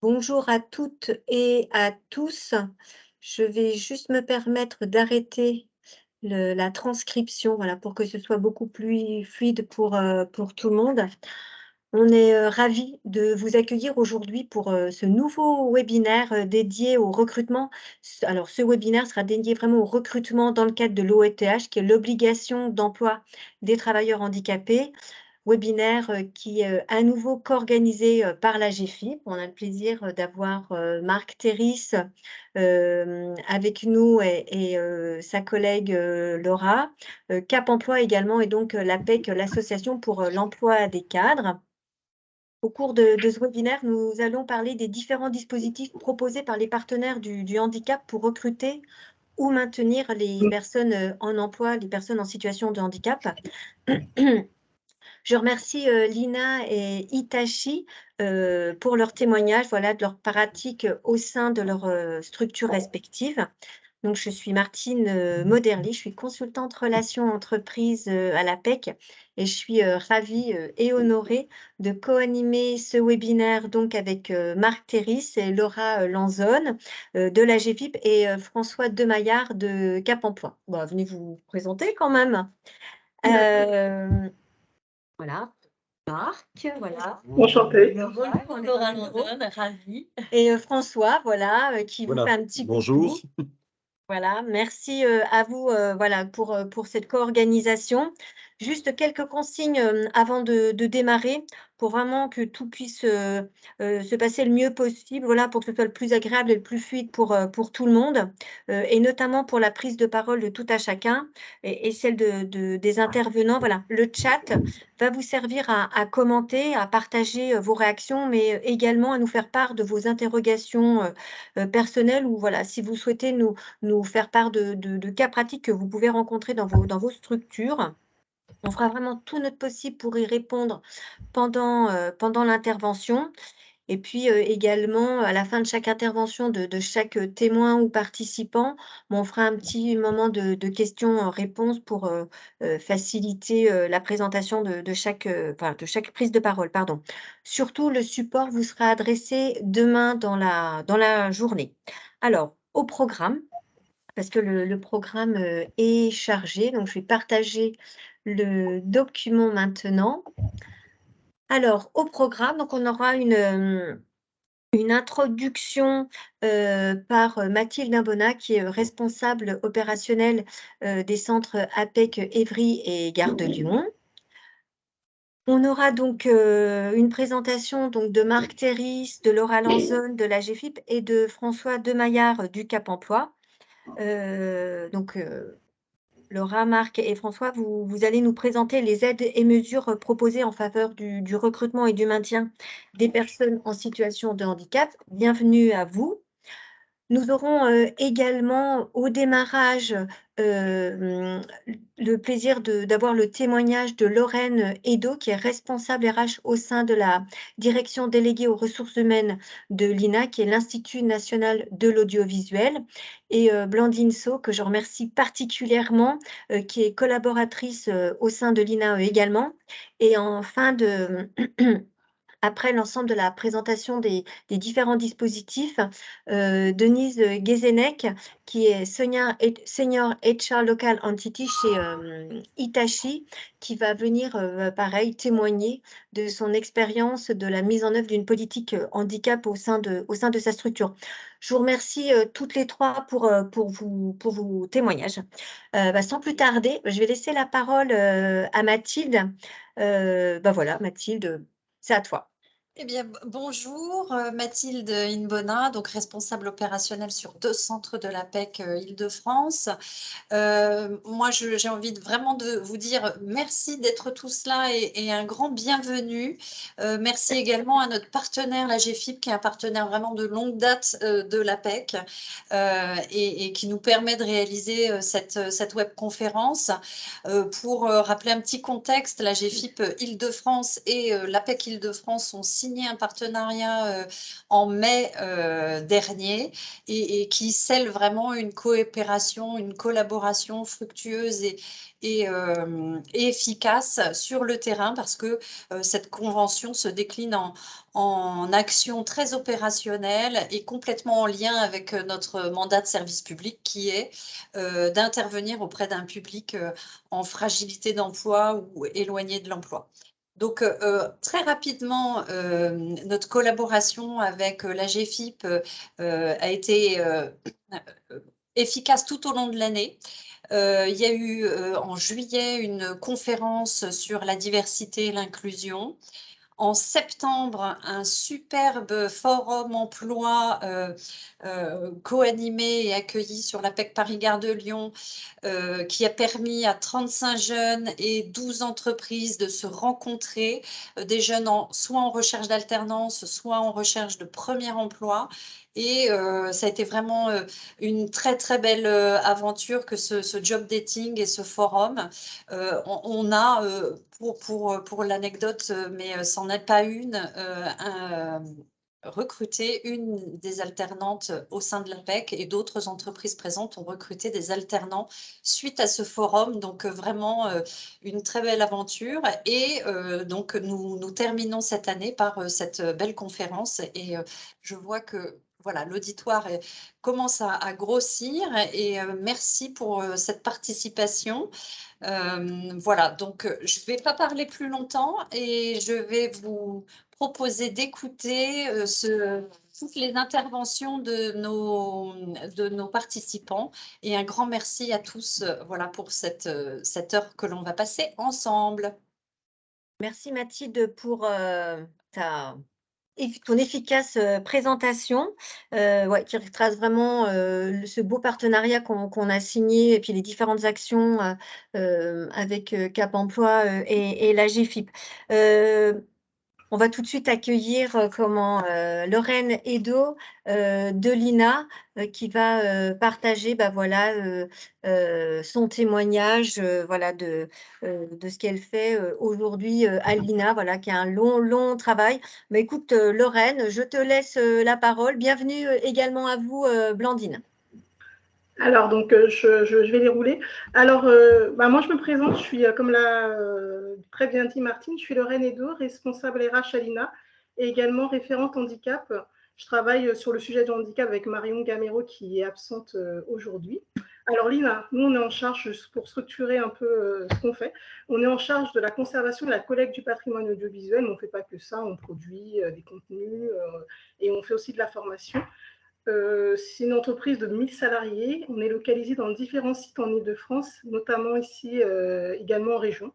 Bonjour à toutes et à tous. Je vais juste me permettre d'arrêter la transcription, voilà, pour que ce soit beaucoup plus fluide pour tout le monde. On est ravis de vous accueillir aujourd'hui pour ce nouveau webinaire dédié au recrutement. Alors, ce webinaire sera dédié vraiment au recrutement dans le cadre de l'OETH, qui est l'obligation d'emploi des travailleurs handicapés. Webinaire qui est à nouveau co-organisé par la GFIP. On a le plaisir d'avoir Marc Terris avec nous et sa collègue Laura. Cap Emploi également et donc l'APEC, l'association pour l'emploi des cadres. Au cours de ce webinaire, nous allons parler des différents dispositifs proposés par les partenaires du handicap pour recruter ou maintenir les personnes en emploi, les personnes en situation de handicap. Je remercie Lina et Hitachi pour leur témoignage, voilà, de leur pratique au sein de leurs structures respectives. Donc, je suis Martine Moderly, je suis consultante relations entreprises à l'APEC et je suis ravie et honorée de co-animer ce webinaire donc avec Marc Terris et Laura Lanzone de la GFIP et François Demaillard de Cap Emploi. Bon, venez vous présenter quand même. Voilà. Marc, voilà. Enchantée. Laura Lanzone, ravie. Et François, voilà, qui vous fait un petit Bonjour. coucou. Voilà, merci à vous voilà, pour cette co-organisation. Juste quelques consignes avant de démarrer pour vraiment que tout puisse se passer le mieux possible, voilà, pour que ce soit le plus agréable et le plus fluide pour tout le monde et notamment pour la prise de parole de tout à chacun et celle des intervenants. Voilà, le chat va vous servir à commenter, à partager vos réactions, mais également à nous faire part de vos interrogations personnelles ou voilà, si vous souhaitez nous faire part de cas pratiques que vous pouvez rencontrer dans vos structures. On fera vraiment tout notre possible pour y répondre pendant l'intervention. Et puis également, à la fin de chaque intervention de chaque témoin ou participant, on fera un petit moment de questions-réponses pour faciliter la présentation de chaque prise de parole. Pardon. Surtout, le support vous sera adressé demain dans la journée. Alors, au programme, parce que le programme est chargé, donc je vais partager le document maintenant. Alors, au programme, donc on aura une introduction par Mathilde Imbona, qui est responsable opérationnelle des centres APEC Évry et Gare de Lyon. On aura donc une présentation donc, de Marc Terris, de Laura Lanzone de la GFIP et de François Demaillard du Cap Emploi. Laura, Marc et François, vous allez nous présenter les aides et mesures proposées en faveur du recrutement et du maintien des personnes en situation de handicap. Bienvenue à vous. Nous aurons également au démarrage le plaisir d'avoir le témoignage de Lorraine Edo, qui est responsable RH au sein de la direction déléguée aux ressources humaines de l'INA, qui est l'Institut national de l'audiovisuel, et Blandine So, que je remercie particulièrement, qui est collaboratrice au sein de l'INA également. Et en fin de après l'ensemble de la présentation des différents dispositifs, Denise Guézenec, qui est senior HR Local Entity chez Hitachi, qui va venir, pareil, témoigner de son expérience de la mise en œuvre d'une politique handicap au sein de sa structure. Je vous remercie toutes les trois pour vos témoignages. Sans plus tarder, je vais laisser la parole à Mathilde. Voilà, Mathilde, c'est à toi. Eh bien, bonjour, Mathilde Inbona, donc responsable opérationnelle sur 2 centres de l'APEC Île-de-France. Moi, j'ai envie vraiment de vous dire merci d'être tous là et un grand bienvenue. Merci également à notre partenaire, la GFIP, qui est un partenaire vraiment de longue date de l'APEC et qui nous permet de réaliser cette webconférence. Pour rappeler un petit contexte, la GFIP Île-de-France et l'APEC Île-de-France sont signé un partenariat en mai dernier et qui scelle vraiment une coopération, une collaboration fructueuse et efficace sur le terrain parce que cette convention se décline en actions très opérationnelles et complètement en lien avec notre mandat de service public qui est d'intervenir auprès d'un public en fragilité d'emploi ou éloigné de l'emploi. Donc, très rapidement, notre collaboration avec l'AGEFIP a été efficace tout au long de l'année. Il y a eu en juillet une conférence sur la diversité et l'inclusion. En septembre, un superbe forum emploi co-animé et accueilli sur la PEC Paris-Gare de Lyon qui a permis à 35 jeunes et 12 entreprises de se rencontrer, des jeunes soit en recherche d'alternance, soit en recherche de premier emploi. Et ça a été vraiment une très, très belle aventure que ce job dating et ce forum. On a, pour l'anecdote, mais c'en est pas une, recruté une des alternantes au sein de l'APEC et d'autres entreprises présentes ont recruté des alternants suite à ce forum. Donc, vraiment une très belle aventure. Et donc, nous terminons cette année par cette belle conférence. Et je vois que voilà, l'auditoire commence à grossir. Et merci pour cette participation. Voilà, donc je ne vais pas parler plus longtemps et je vais vous proposer d'écouter toutes les interventions de nos participants. Et un grand merci à tous voilà, pour cette heure que l'on va passer ensemble. Merci Mathilde pour, ta ton efficace, présentation, ouais, qui retrace vraiment, ce beau partenariat qu'on a signé et puis les différentes actions, avec, Cap Emploi, et l'AGEFIP. On va tout de suite accueillir, Lorraine Edo, de l'INA, qui va, partager, bah, voilà, son témoignage, voilà, de ce qu'elle fait, aujourd'hui, à l'INA, voilà, qui a un long, long travail. Mais écoute, Lorraine, je te laisse, la parole. Bienvenue, également à vous, Blandine. Alors, donc, je vais les rouler. Alors, bah, moi, je me présente, je suis, comme l'a très bien dit Martine, je suis Lorraine Edo, responsable RH à l'INA et également référente handicap. Je travaille sur le sujet du handicap avec Marion Gamero qui est absente aujourd'hui. Alors, l'INA, nous, on est en charge, pour structurer un peu ce qu'on fait, on est en charge de la conservation et de la collecte du patrimoine audiovisuel, mais on ne fait pas que ça, on produit des contenus et on fait aussi de la formation. C'est une entreprise de 1000 salariés. On est localisé dans différents sites en Île-de-France, notamment ici également en région.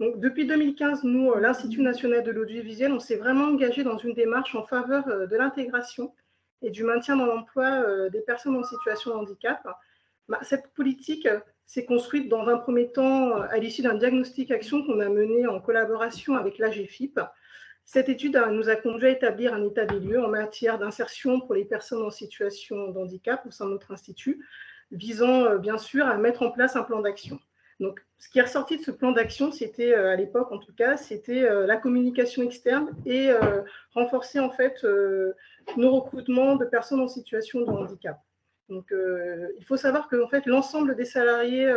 Donc, depuis 2015, nous, l'Institut national de l'audiovisuel, on s'est vraiment engagé dans une démarche en faveur de l'intégration et du maintien dans l'emploi des personnes en situation de handicap. Cette politique s'est construite dans un premier temps à l'issue d'un diagnostic action qu'on a mené en collaboration avec l'AGEFIP. Cette étude nous a conduit à établir un état des lieux en matière d'insertion pour les personnes en situation de handicap au sein de notre institut, visant bien sûr à mettre en place un plan d'action. Donc, ce qui est ressorti de ce plan d'action, c'était à l'époque en tout cas, c'était la communication externe et renforcer en fait nos recrutements de personnes en situation de handicap. Donc, il faut savoir que en fait, l'ensemble des salariés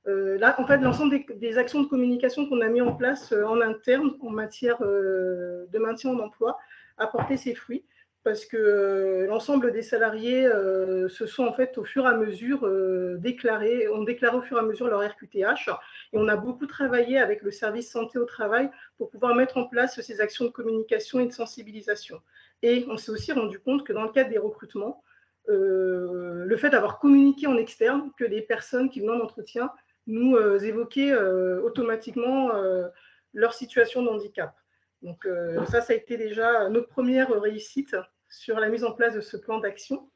là, en fait, l'ensemble des actions de communication qu'on a mis en place en interne en matière de maintien en emploi a porté ses fruits parce que l'ensemble des salariés se sont en fait au fur et à mesure ont déclaré au fur et à mesure leur RQTH et on a beaucoup travaillé avec le service santé au travail pour pouvoir mettre en place ces actions de communication et de sensibilisation. Et on s'est aussi rendu compte que dans le cadre des recrutements, le fait d'avoir communiqué en externe, que les personnes qui venaient en entretien nous évoquer automatiquement leur situation de handicap. Donc ça a été déjà notre première réussite sur la mise en place de ce plan d'action.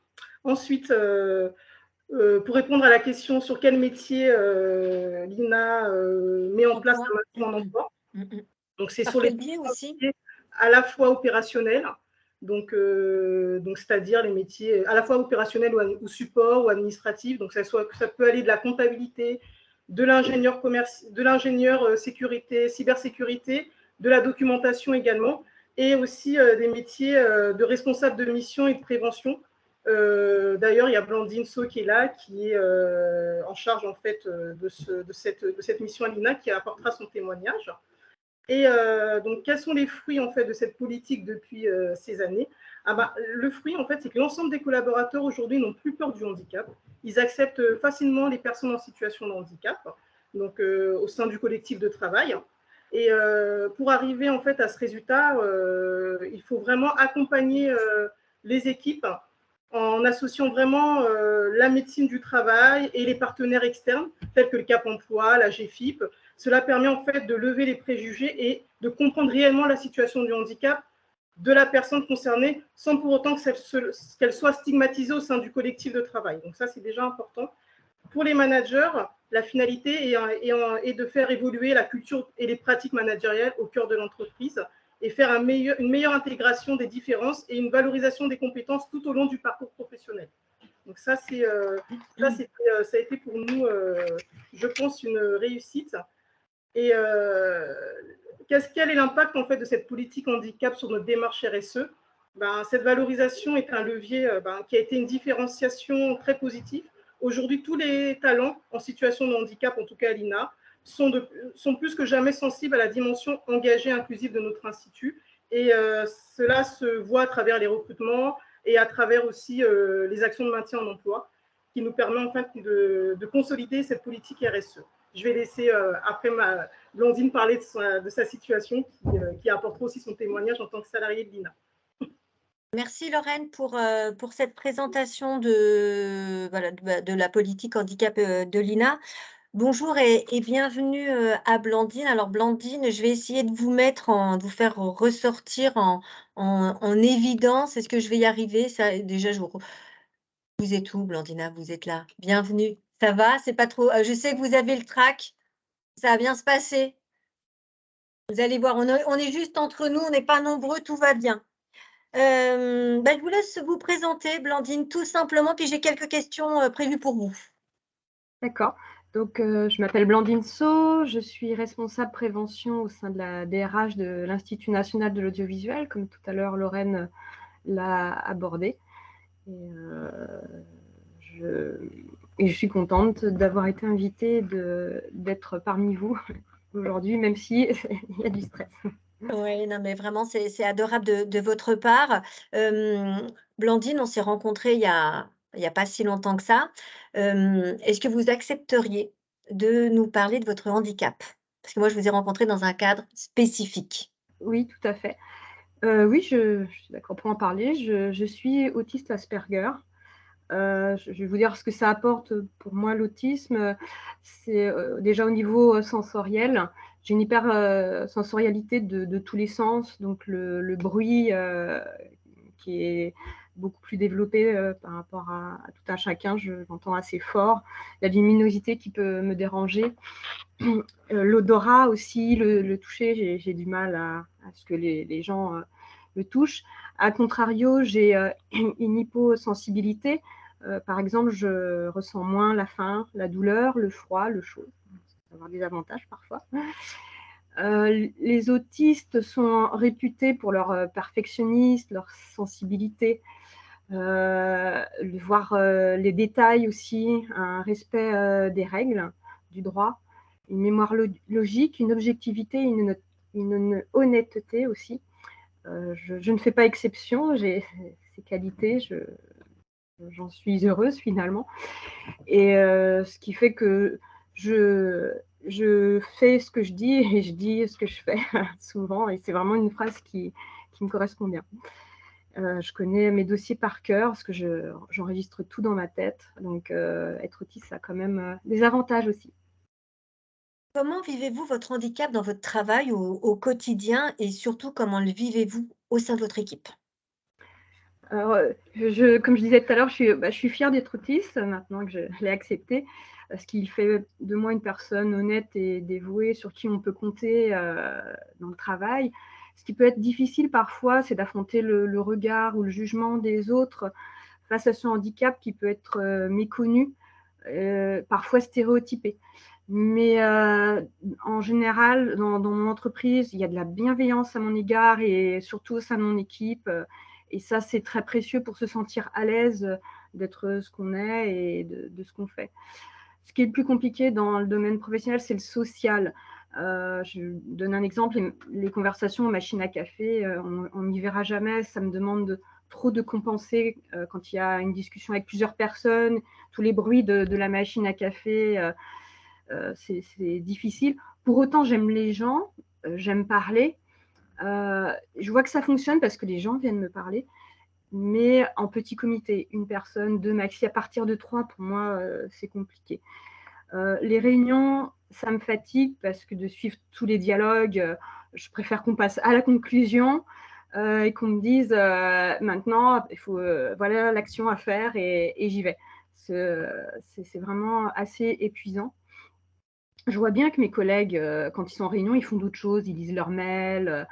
Ensuite, pour répondre à la question sur quel métier l'INA met en place un maintien en emploi. Donc c'est sur les biais aussi à la fois opérationnels, donc c'est-à-dire les métiers à la fois opérationnels ou support ou administratifs. Donc ça peut aller de la comptabilité, de l'ingénieur sécurité, cybersécurité, de la documentation également, et aussi des métiers de responsable de mission et de prévention. D'ailleurs, il y a Blandine So qui est là, qui est en charge en fait de cette mission à l'INA, qui apportera son témoignage. Et donc, quels sont les fruits en fait de cette politique depuis ces années? Le fruit, en fait, c'est que l'ensemble des collaborateurs aujourd'hui n'ont plus peur du handicap. Ils acceptent facilement les personnes en situation de handicap, donc au sein du collectif de travail. Et pour arriver en fait à ce résultat, il faut vraiment accompagner les équipes en associant vraiment la médecine du travail et les partenaires externes, tels que le Cap Emploi, la GFIP. Cela permet en fait de lever les préjugés et de comprendre réellement la situation du handicap de la personne concernée, sans pour autant qu'elle soit stigmatisée au sein du collectif de travail. Donc ça, c'est déjà important. Pour les managers, la finalité est de faire évoluer la culture et les pratiques managériales au cœur de l'entreprise et faire une meilleure intégration des différences et une valorisation des compétences tout au long du parcours professionnel. Donc ça, ça a été pour nous, je pense, une réussite. Et quel est l'impact en fait de cette politique handicap sur notre démarche RSE? Cette valorisation est un levier qui a été une différenciation très positive. Aujourd'hui, tous les talents en situation de handicap, en tout cas à l'INA, sont plus que jamais sensibles à la dimension engagée inclusive de notre institut. Et cela se voit à travers les recrutements et à travers aussi les actions de maintien en emploi, qui nous permet en fait de consolider cette politique RSE. Je vais laisser après Blandine parler de sa situation, qui apportera aussi son témoignage en tant que salariée de l'INA. Merci Lorraine pour cette présentation de la politique handicap de l'INA. Bonjour et bienvenue à Blandine. Alors Blandine, je vais essayer de vous faire ressortir en évidence. Est-ce que je vais y arriver? Ça, déjà, vous êtes où, Blandina? Vous êtes là. Bienvenue. Ça va? C'est pas trop. Je sais que vous avez le trac. Ça va bien se passer. Vous allez voir, on est juste entre nous, on n'est pas nombreux, tout va bien. Je vous laisse vous présenter, Blandine, tout simplement, puis j'ai quelques questions prévues pour vous. D'accord. Donc, je m'appelle Blandine So, je suis responsable prévention au sein de la DRH de l'Institut national de l'audiovisuel, comme tout à l'heure Lorraine l'a abordé. Et je suis contente d'avoir été invitée, d'être parmi vous aujourd'hui, même si il y a du stress. Oui, non, mais vraiment, c'est adorable de votre part. Blandine, on s'est rencontrés il y a pas si longtemps que ça. Est-ce que vous accepteriez de nous parler de votre handicap? Parce que moi, je vous ai rencontré dans un cadre spécifique. Oui, tout à fait. Oui, je suis d'accord pour en parler. Je suis autiste Asperger. Je vais vous dire ce que ça apporte pour moi, l'autisme. C'est déjà au niveau sensoriel. J'ai une hypersensorialité de tous les sens, donc le bruit qui est beaucoup plus développé par rapport à tout un chacun, je l'entends assez fort. La luminosité qui peut me déranger. L'odorat aussi, le toucher, j'ai du mal à ce que les gens le touchent. A contrario, j'ai une hyposensibilité. Par exemple, je ressens moins la faim, la douleur, le froid, le chaud. Ça peut avoir des avantages parfois. Les autistes sont réputés pour leur perfectionnisme, leur sensibilité, voir les détails aussi, un respect des règles, du droit, une mémoire logique, une objectivité, une honnêteté aussi. Je ne fais pas exception, j'ai ces qualités, j'en suis heureuse finalement. Et ce qui fait que je fais ce que je dis et je dis ce que je fais souvent. Et c'est vraiment une phrase qui me correspond bien. Je connais mes dossiers par cœur parce que j'enregistre tout dans ma tête. Donc, être autiste, ça a quand même des avantages aussi. Comment vivez-vous votre handicap dans votre travail au quotidien et surtout, comment le vivez-vous au sein de votre équipe? Alors, comme je disais tout à l'heure, je suis fière d'être autiste maintenant que je l'ai accepté, ce qui fait de moi une personne honnête et dévouée sur qui on peut compter dans le travail. Ce qui peut être difficile parfois, c'est d'affronter le regard ou le jugement des autres face à ce handicap qui peut être méconnu, parfois stéréotypé. Mais en général, dans mon entreprise, il y a de la bienveillance à mon égard et surtout au sein de mon équipe. Et ça, c'est très précieux pour se sentir à l'aise d'être ce qu'on est et de ce qu'on fait. Ce qui est le plus compliqué dans le domaine professionnel, c'est le social. Je donne un exemple, les conversations aux machines à café, on n'y verra jamais, ça me demande trop de compenser quand il y a une discussion avec plusieurs personnes, tous les bruits de la machine à café, c'est difficile. Pour autant, j'aime les gens, j'aime parler. Je vois que ça fonctionne parce que les gens viennent me parler, mais en petit comité, une personne, deux maxi, à partir de 3, pour moi, c'est compliqué. Les réunions, ça me fatigue parce que de suivre tous les dialogues, je préfère qu'on passe à la conclusion et qu'on me dise maintenant, il faut, voilà l'action à faire et j'y vais. C'est vraiment assez épuisant. Je vois bien que mes collègues, quand ils sont en réunion, ils font d'autres choses, ils lisent leurs mails.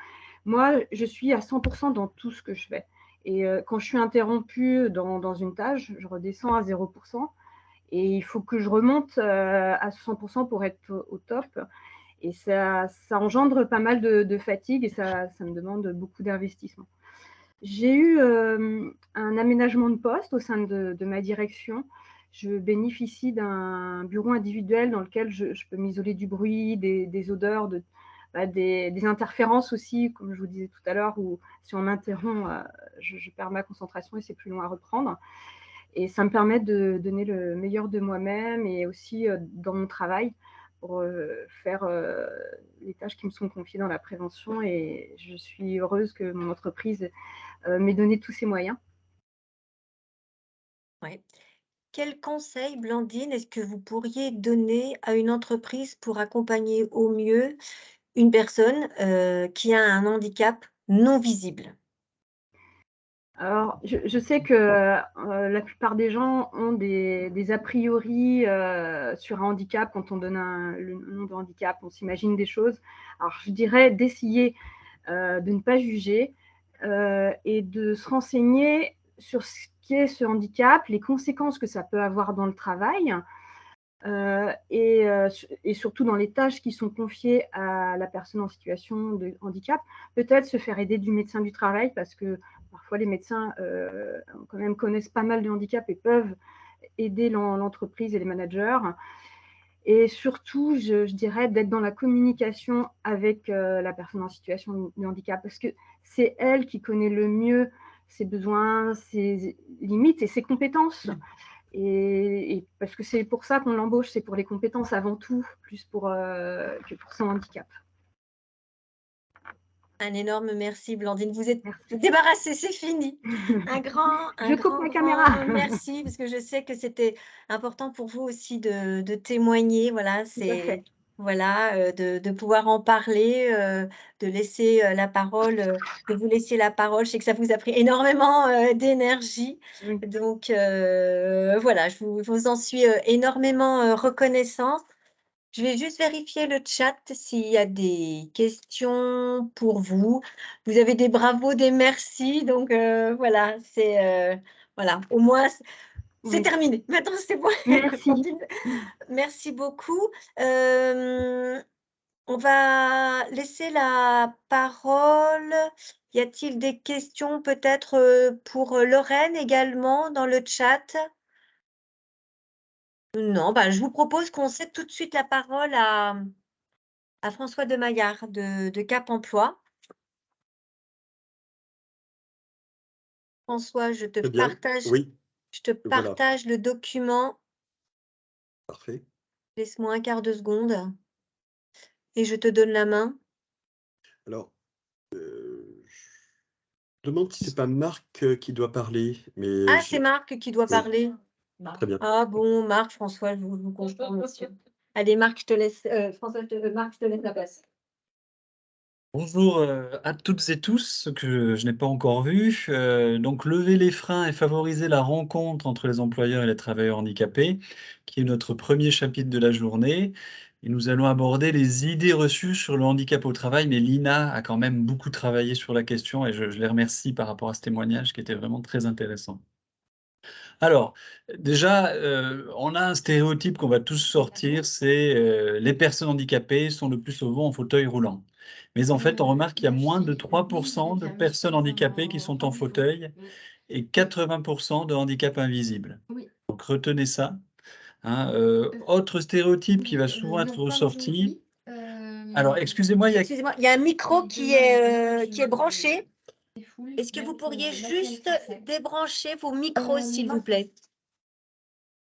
Moi, je suis à 100% dans tout ce que je fais. Et quand je suis interrompue dans une tâche, je redescends à 0%. Et il faut que je remonte à 100% pour être au top. Et ça engendre pas mal de fatigue et ça me demande beaucoup d'investissement. J'ai eu un aménagement de poste au sein de ma direction. Je bénéficie d'un bureau individuel dans lequel je peux m'isoler du bruit, des odeurs, des interférences aussi, comme je vous disais tout à l'heure, où si on m'interrompt, je perds ma concentration et c'est plus long à reprendre. Et ça me permet de donner le meilleur de moi-même et aussi dans mon travail pour faire les tâches qui me sont confiées dans la prévention. Et je suis heureuse que mon entreprise m'ait donné tous ces moyens. Ouais. Quel conseil, Blandine, est-ce que vous pourriez donner à une entreprise pour accompagner au mieux une personne, qui a un handicap non visible? Alors, je sais que la plupart des gens ont des a priori sur un handicap. Quand on donne le nom de handicap, on s'imagine des choses. Alors, je dirais d'essayer de ne pas juger et de se renseigner sur ce qu'est ce handicap, les conséquences que ça peut avoir dans le travail et surtout dans les tâches qui sont confiées à la personne en situation de handicap. Peut-être se faire aider du médecin du travail parce que parfois les médecins quand même connaissent pas mal de handicap et peuvent aider l'entreprise et les managers. Et surtout, je dirais d'être dans la communication avec la personne en situation de handicap parce que c'est elle qui connaît le mieux ses besoins, ses limites et ses compétences. Et parce que c'est pour ça qu'on l'embauche, c'est pour les compétences avant tout, plus que pour son handicap. Un énorme merci, Blandine. Vous êtes Merci. débarrassée, c'est fini. Je coupe ma caméra. Merci, parce que je sais que c'était important pour vous aussi de témoigner. Voilà, Tout à fait. voilà, de pouvoir en parler, de laisser la parole, de vous laisser la parole. Je sais que ça vous a pris énormément d'énergie. Oui. Donc, voilà, je vous en suis énormément reconnaissante. Je vais juste vérifier le chat s'il y a des questions pour vous. Vous avez des bravos, des merci, donc voilà, voilà, au moins c'est Oui. terminé. Maintenant c'est bon. Merci. Merci beaucoup. On va laisser la parole. Y a-t-il des questions peut-être pour Lorraine également dans le chat? Non, bah, je vous propose qu'on cède tout de suite la parole à François Demaillard de Cap Emploi. François, Très bien, oui, je te voilà, partage le document. parfait. Laisse-moi un quart de seconde et je te donne la main. Alors, je demande si c'est pas Marc qui doit parler, mais Ah, c'est Marc qui doit oui, parler. très bien. Ah bon, Marc, François, je vous comprends, monsieur. Allez, Marc, je te laisse, Marc, je te laisse la place. Bonjour à toutes et tous que je n'ai pas encore vus. Donc, lever les freins et favoriser la rencontre entre les employeurs et les travailleurs handicapés, qui est notre premier chapitre de la journée. Et nous allons aborder les idées reçues sur le handicap au travail, mais Lina a quand même beaucoup travaillé sur la question et je les remercie par rapport à ce témoignage qui était vraiment très intéressant. Alors, déjà, on a un stéréotype qu'on va tous sortir, c'est les personnes handicapées sont le plus souvent en fauteuil roulant. Mais en fait, on remarque qu'il y a moins de 3% de personnes handicapées qui sont en fauteuil et 80% de handicap invisible. Oui. Donc retenez ça. Hein, autre stéréotype qui va souvent être ressorti. Alors, excusez-moi, il y a... Excusez-moi, il y a un micro qui est branché. Est-ce que vous pourriez juste débrancher vos micros, s'il vous plaît?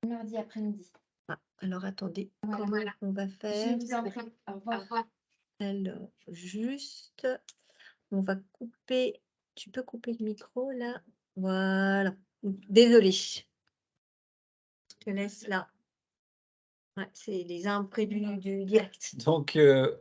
Mardi après-midi. Ah, alors attendez, Voilà, comment voilà. on va faire? Je vous en prie. Au revoir. Alors, juste, on va couper. Tu peux couper le micro là? Voilà. Désolée. Je te laisse là. Ouais, c'est les imprévus du direct. Donc,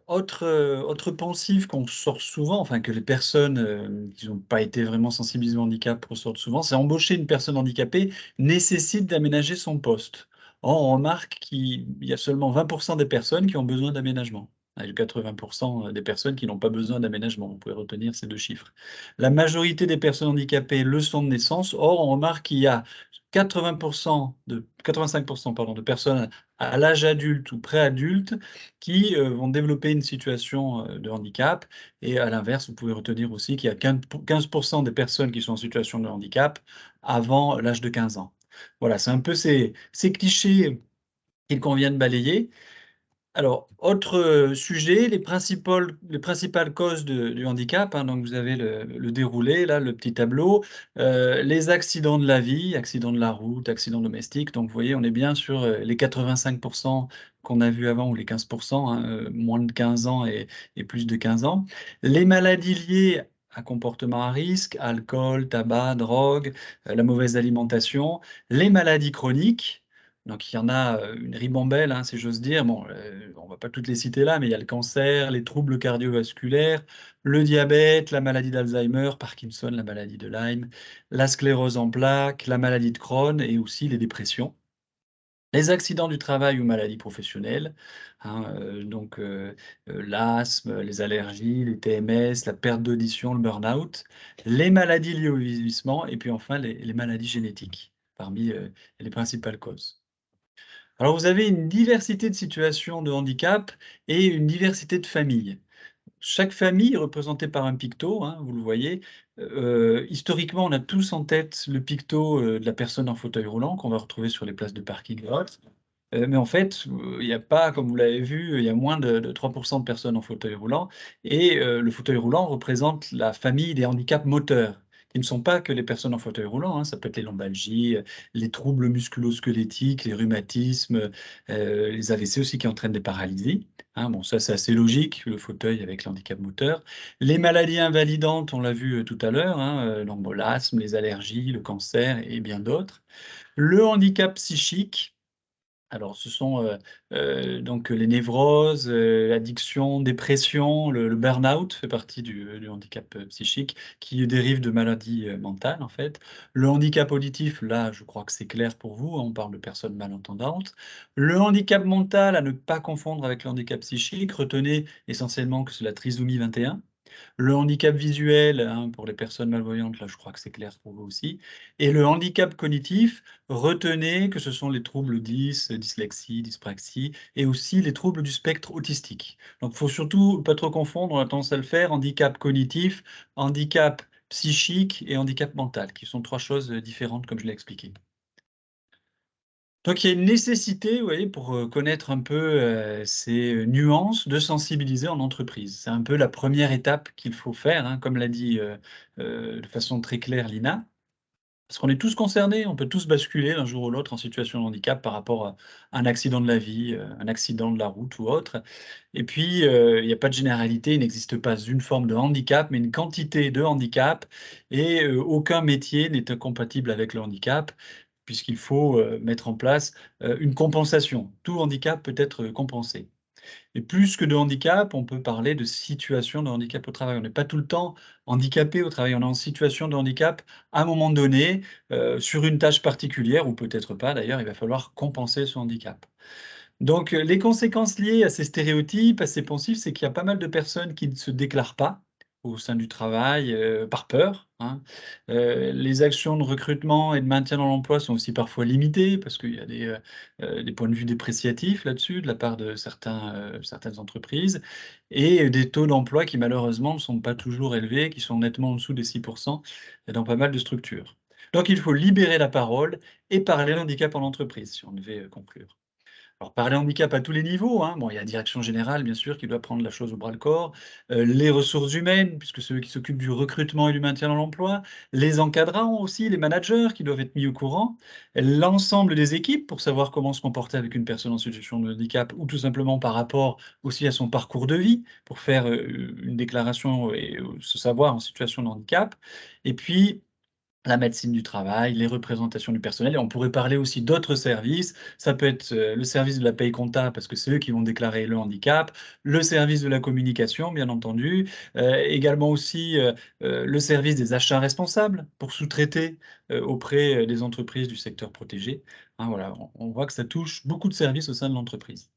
autre pensif qu'on sort souvent, enfin que les personnes qui n'ont pas été vraiment sensibilisées au handicap ressortent souvent, c'est embaucher une personne handicapée nécessite d'aménager son poste. Or, on remarque qu'il y a seulement 20% des personnes qui ont besoin d'aménagement. Et 80% des personnes qui n'ont pas besoin d'aménagement. Vous pouvez retenir ces deux chiffres. La majorité des personnes handicapées le sont de naissance. Or, on remarque qu'il y a 85% pardon, de personnes à l'âge adulte ou préadulte qui vont développer une situation de handicap. Et à l'inverse, vous pouvez retenir aussi qu'il y a 15% des personnes qui sont en situation de handicap avant l'âge de 15 ans. Voilà, c'est un peu ces clichés qu'il convient de balayer. Alors, autre sujet, les principales causes du handicap, hein, donc vous avez le déroulé, là, le petit tableau. Les accidents de la vie, accidents de la route, accidents domestiques. Donc, vous voyez, on est bien sur les 85% qu'on a vu avant, ou les 15%, hein, moins de 15 ans et plus de 15 ans. Les maladies liées à comportement à risque, alcool, tabac, drogue, la mauvaise alimentation, les maladies chroniques. Donc il y en a une ribambelle, hein, si j'ose dire. Bon, on ne va pas toutes les citer là, mais il y a le cancer, les troubles cardiovasculaires, le diabète, la maladie d'Alzheimer, Parkinson, la maladie de Lyme, la sclérose en plaques, la maladie de Crohn et aussi les dépressions. Les accidents du travail ou maladies professionnelles, hein, donc l'asthme, les allergies, les TMS, la perte d'audition, le burn-out, les maladies liées au vieillissement et puis enfin les maladies génétiques, parmi les principales causes. Alors, vous avez une diversité de situations de handicap et une diversité de familles. Chaque famille est représentée par un picto, hein, vous le voyez. Historiquement, on a tous en tête le picto de la personne en fauteuil roulant qu'on va retrouver sur les places de parking et autres. Mais en fait, il n'y a pas, comme vous l'avez vu, il y a moins de 3% de personnes en fauteuil roulant et le fauteuil roulant représente la famille des handicaps moteurs, qui ne sont pas que les personnes en fauteuil roulant, hein. Ça peut être les lombalgies, les troubles musculo-squelettiques, les rhumatismes, les AVC aussi qui entraînent des paralysies, hein. Bon, ça, c'est assez logique, le fauteuil avec l'handicap moteur. Les maladies invalidantes, on l'a vu tout à l'heure, hein, l'embolasme, les allergies, le cancer et bien d'autres. Le handicap psychique, alors, ce sont donc les névroses, addiction, dépression, le burn-out fait partie du handicap psychique qui dérive de maladies mentales, en fait. Le handicap auditif, là, je crois que c'est clair pour vous, hein, on parle de personnes malentendantes. Le handicap mental, à ne pas confondre avec le handicap psychique, retenez essentiellement que c'est la trisomie 21. Le handicap visuel, hein, pour les personnes malvoyantes, là, je crois que c'est clair pour vous aussi. Et le handicap cognitif, retenez que ce sont les troubles dyslexie, dyspraxie, et aussi les troubles du spectre autistique. Donc, il faut surtout pas trop confondre, on a tendance à le faire, handicap cognitif, handicap psychique et handicap mental, qui sont trois choses différentes, comme je l'ai expliqué. Donc il y a une nécessité, vous voyez, pour, connaître un peu, ces nuances, de sensibiliser en entreprise. C'est un peu la première étape qu'il faut faire, hein, comme l'a dit, de façon très claire Lina. Parce qu'on est tous concernés, on peut tous basculer d'un jour ou l'autre en situation de handicap par rapport à un accident de la vie, un accident de la route ou autre. Et puis, il n'y a pas de généralité, il n'existe pas une forme de handicap, mais une quantité de handicap et aucun métier n'est incompatible avec le handicap puisqu'il faut mettre en place une compensation. Tout handicap peut être compensé. Et plus que de handicap, on peut parler de situation de handicap au travail. On n'est pas tout le temps handicapé au travail, on est en situation de handicap à un moment donné, sur une tâche particulière ou peut-être pas d'ailleurs, il va falloir compenser ce handicap. Donc les conséquences liées à ces stéréotypes, à ces pensifs, c'est qu'il y a pas mal de personnes qui ne se déclarent pas au sein du travail, par peur. hein. Les actions de recrutement et de maintien dans l'emploi sont aussi parfois limitées parce qu'il y a des points de vue dépréciatifs là-dessus de la part de certaines entreprises et des taux d'emploi qui malheureusement ne sont pas toujours élevés, qui sont nettement en dessous des 6 dans pas mal de structures. Donc il faut libérer la parole et parler handicap en entreprise, si on devait, conclure. Alors parler handicap à tous les niveaux, hein. Bon, il y a la direction générale, bien sûr, qui doit prendre la chose au bras-le-corps, les ressources humaines, puisque ceux qui s'occupent du recrutement et du maintien dans l'emploi, les encadrants aussi, les managers qui doivent être mis au courant, l'ensemble des équipes pour savoir comment se comporter avec une personne en situation de handicap ou tout simplement par rapport aussi à son parcours de vie, pour faire, une déclaration et se savoir en situation de handicap et puis la médecine du travail, les représentations du personnel et on pourrait parler aussi d'autres services. Ça peut être, le service de la paye compta parce que c'est eux qui vont déclarer le handicap, le service de la communication bien entendu, également aussi, le service des achats responsables pour sous-traiter, auprès, des entreprises du secteur protégé. Hein, voilà, on voit que ça touche beaucoup de services au sein de l'entreprise.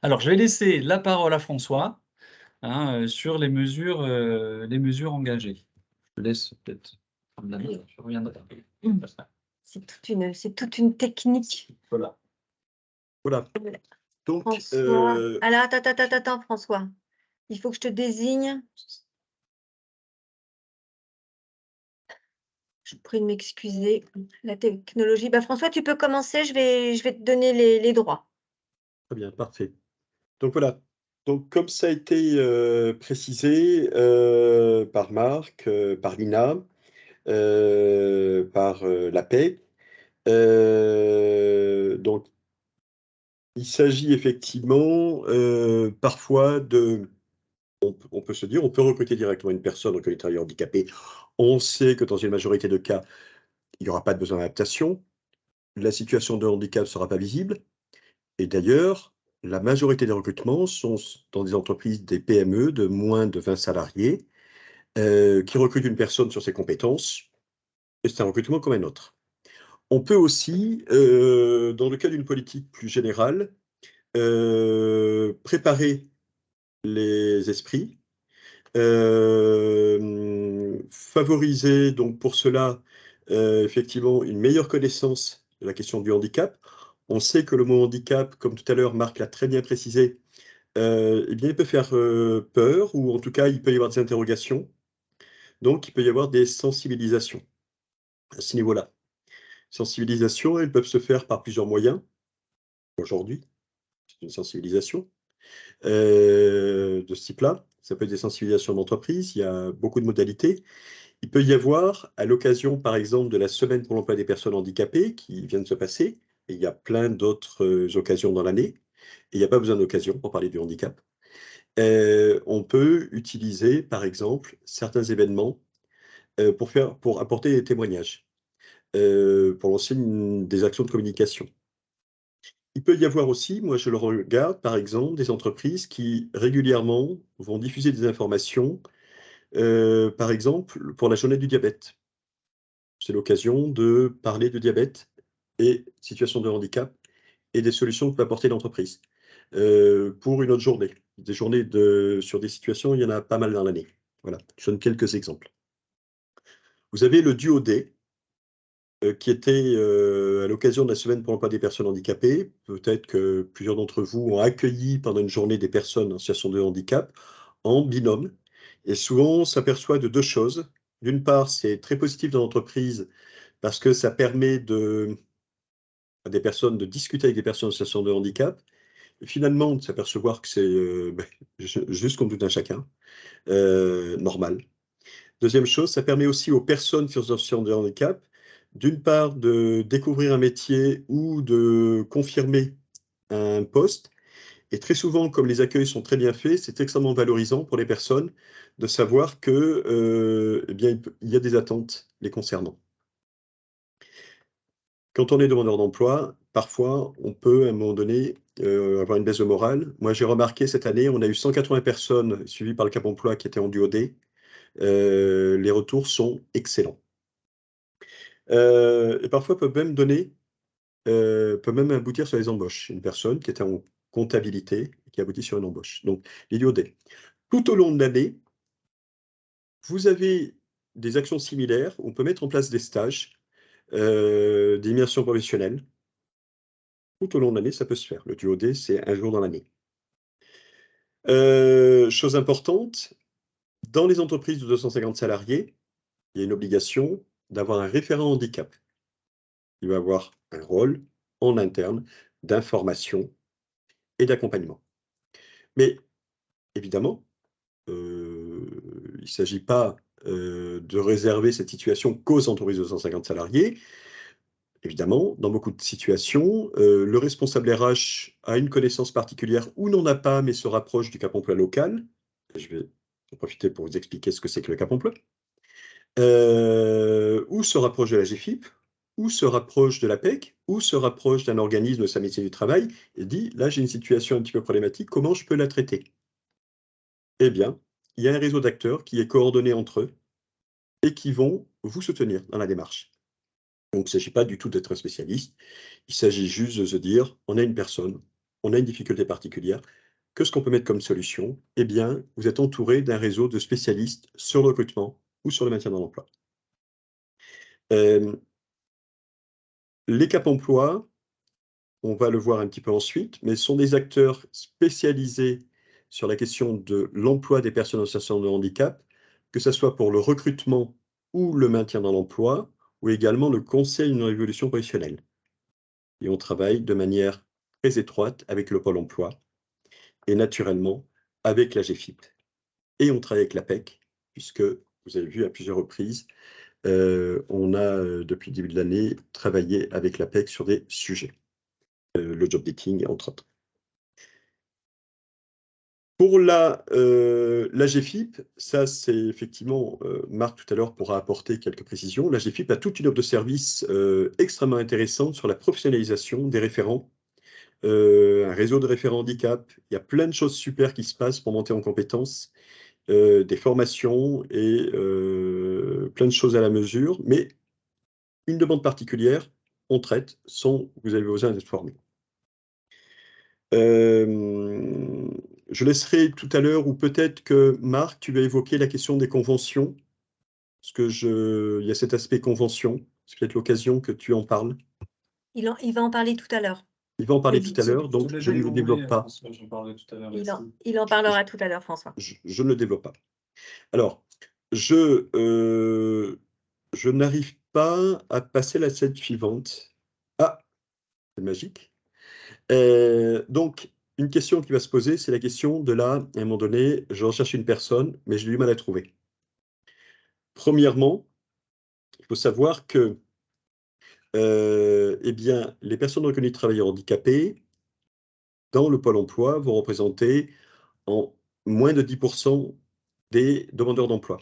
Alors je vais laisser la parole à François, hein, sur les mesures engagées. Je laisse peut-être prendre la main, je reviendrai. C'est toute une technique. Voilà. Voilà. Donc, François. Alors, attends, François. Il faut que je te désigne. Je prie de m'excuser. La technologie. Bah, François, tu peux commencer. Je vais te donner les droits. très bien, parfait. Donc voilà. Donc, comme ça a été précisé par Marc, par Lina, par l'APEC, donc il s'agit effectivement parfois de. On peut se dire, on peut recruter directement une personne en qualité de travailleur handicapé. On sait que dans une majorité de cas, il n'y aura pas de besoin d'adaptation. La situation de handicap ne sera pas visible. Et d'ailleurs, la majorité des recrutements sont dans des entreprises, des PME de moins de 20 salariés, qui recrutent une personne sur ses compétences. Et c'est un recrutement comme un autre. On peut aussi, dans le cas d'une politique plus générale, préparer les esprits, favoriser donc pour cela, effectivement une meilleure connaissance de la question du handicap. On sait que le mot handicap, comme tout à l'heure Marc l'a très bien précisé, eh bien il peut faire, peur ou en tout cas il peut y avoir des interrogations. Donc il peut y avoir des sensibilisations à ce niveau-là. Sensibilisations, elles peuvent se faire par plusieurs moyens. Aujourd'hui, c'est une sensibilisation. De ce type-là. Ça peut être des sensibilisations d'entreprise, il y a beaucoup de modalités. Il peut y avoir, à l'occasion, par exemple, de la semaine pour l'emploi des personnes handicapées qui vient de se passer, et il y a plein d'autres occasions dans l'année, et il n'y a pas besoin d'occasion pour parler du handicap. On peut utiliser, par exemple, certains événements pour apporter des témoignages, pour lancer des actions de communication. Il peut y avoir aussi, moi je le regarde, par exemple, des entreprises qui régulièrement vont diffuser des informations, par exemple, pour la journée du diabète. C'est l'occasion de parler de diabète et situation de handicap et des solutions que peut apporter l'entreprise. Pour une autre journée. Des journées sur des situations, il y en a pas mal dans l'année. Voilà, je donne quelques exemples. Vous avez le duo D, qui était, à l'occasion de la semaine pour l'emploi des personnes handicapées. Peut-être que plusieurs d'entre vous ont accueilli pendant une journée des personnes en situation de handicap en binôme et souvent on s'aperçoit de 2 choses. D'une part, c'est très positif dans l'entreprise parce que ça permet à des personnes de discuter avec des personnes en situation de handicap et finalement de s'apercevoir que c'est, juste comme tout un chacun, normal. Deuxième chose, ça permet aussi aux personnes qui sont en situation de handicap, d'une part, de découvrir un métier ou de confirmer un poste. Et très souvent, comme les accueils sont très bien faits, c'est extrêmement valorisant pour les personnes de savoir que, eh bien, il y a des attentes les concernant. Quand on est demandeur d'emploi, parfois, on peut, à un moment donné, avoir une baisse de morale. Moi, j'ai remarqué cette année, on a eu 180 personnes suivies par le Cap Emploi qui étaient en duo D. Les retours sont excellents. Et parfois peuvent même peut même aboutir sur les embauches. Une personne qui était en comptabilité et qui aboutit sur une embauche. Donc, l'IDOD. Tout au long de l'année, vous avez des actions similaires. On peut mettre en place des stages, des immersions professionnelles. Tout au long de l'année, ça peut se faire. Le duo-D, c'est un jour dans l'année. Chose importante, dans les entreprises de 250 salariés, il y a une obligation d'avoir un référent handicap. Il va avoir un rôle en interne d'information et d'accompagnement. Mais évidemment, il ne s'agit pas de réserver cette situation qu'aux entreprises de 250 salariés. Évidemment, dans beaucoup de situations, le responsable RH a une connaissance particulière ou n'en a pas, mais se rapproche du Cap emploi local. Je vais en profiter pour vous expliquer ce que c'est que le Cap emploi. Ou se rapproche de la GFIP, ou se rapproche de l'APEC, ou se rapproche d'un organisme de sa médecine du travail et dit, là j'ai une situation un petit peu problématique, comment je peux la traiter? Eh bien, il y a un réseau d'acteurs qui est coordonné entre eux et qui vont vous soutenir dans la démarche. Donc, il ne s'agit pas du tout d'être un spécialiste, il s'agit juste de se dire, on a une personne, on a une difficulté particulière, qu'est-ce qu'on peut mettre comme solution? Eh bien, vous êtes entouré d'un réseau de spécialistes sur le recrutement ou sur le maintien dans l'emploi. Les Cap emploi, on va le voir un petit peu ensuite, mais sont des acteurs spécialisés sur la question de l'emploi des personnes en situation de handicap, que ce soit pour le recrutement ou le maintien dans l'emploi, ou également le conseil en évolution professionnelle. Et on travaille de manière très étroite avec le Pôle emploi et naturellement avec la GFIP. Et on travaille avec l'APEC, puisque vous avez vu à plusieurs reprises, on a, depuis le début de l'année, travaillé avec l'APEC sur des sujets, le job dating, entre autres. Pour la GFIP, ça c'est effectivement, Marc tout à l'heure pourra apporter quelques précisions. La GFIP a toute une offre de services extrêmement intéressante sur la professionnalisation des référents, un réseau de référents handicap. Il y a plein de choses super qui se passent pour monter en compétences, des formations et plein de choses à la mesure, mais une demande particulière, on traite sans que vous avez besoin d'être formé. Je laisserai tout à l'heure, ou peut-être que Marc, tu vas évoquer la question des conventions, parce que il y a cet aspect convention, c'est peut-être l'occasion que tu en parles. Il va en parler tout à l'heure. Il va en parler Oui, tout à l'heure, donc je ne le développe pas. J'en parlais tout à l'heure. Il en parlera tout à l'heure, François. Je ne le développe pas. Alors, je n'arrive pas à passer la slide suivante. Ah, c'est magique. Donc, une question qui va se poser, c'est la question de là, à un moment donné, je recherche une personne, mais j'ai du mal à trouver. Premièrement, il faut savoir que eh bien, les personnes reconnues de travailleurs handicapés, dans le Pôle emploi, vont représenter en moins de 10% des demandeurs d'emploi.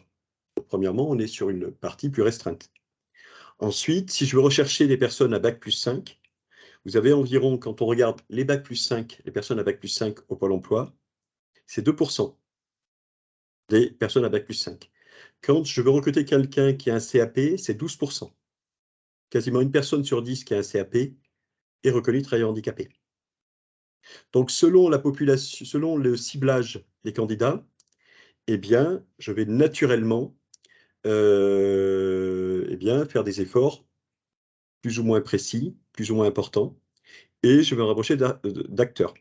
Premièrement, on est sur une partie plus restreinte. Ensuite, si je veux rechercher des personnes à Bac plus 5, vous avez environ, quand on regarde les Bac plus 5, les personnes à Bac plus 5 au Pôle emploi, c'est 2% des personnes à Bac plus 5. Quand je veux recruter quelqu'un qui a un CAP, c'est 12%. Quasiment une personne sur 10 qui a un CAP est reconnue travailleur handicapé. Donc, selon la population, selon le ciblage des candidats, eh bien, je vais naturellement eh bien, faire des efforts plus ou moins précis, plus ou moins importants, et je vais me rapprocher d'acteurs.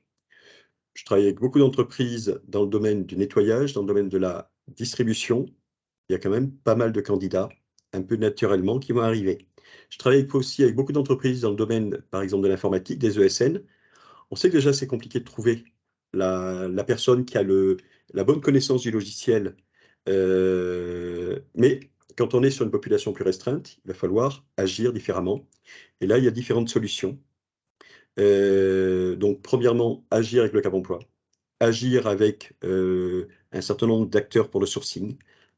Je travaille avec beaucoup d'entreprises dans le domaine du nettoyage, dans le domaine de la distribution. Il y a quand même pas mal de candidats, un peu naturellement, qui vont arriver. Je travaille aussi avec beaucoup d'entreprises dans le domaine, par exemple, de l'informatique, des ESN. On sait que déjà, c'est compliqué de trouver la personne qui a la bonne connaissance du logiciel. Mais quand on est sur une population plus restreinte, il va falloir agir différemment. Et là, il y a différentes solutions. Donc, premièrement, agir avec le Cap emploi, agir avec un certain nombre d'acteurs pour le sourcing,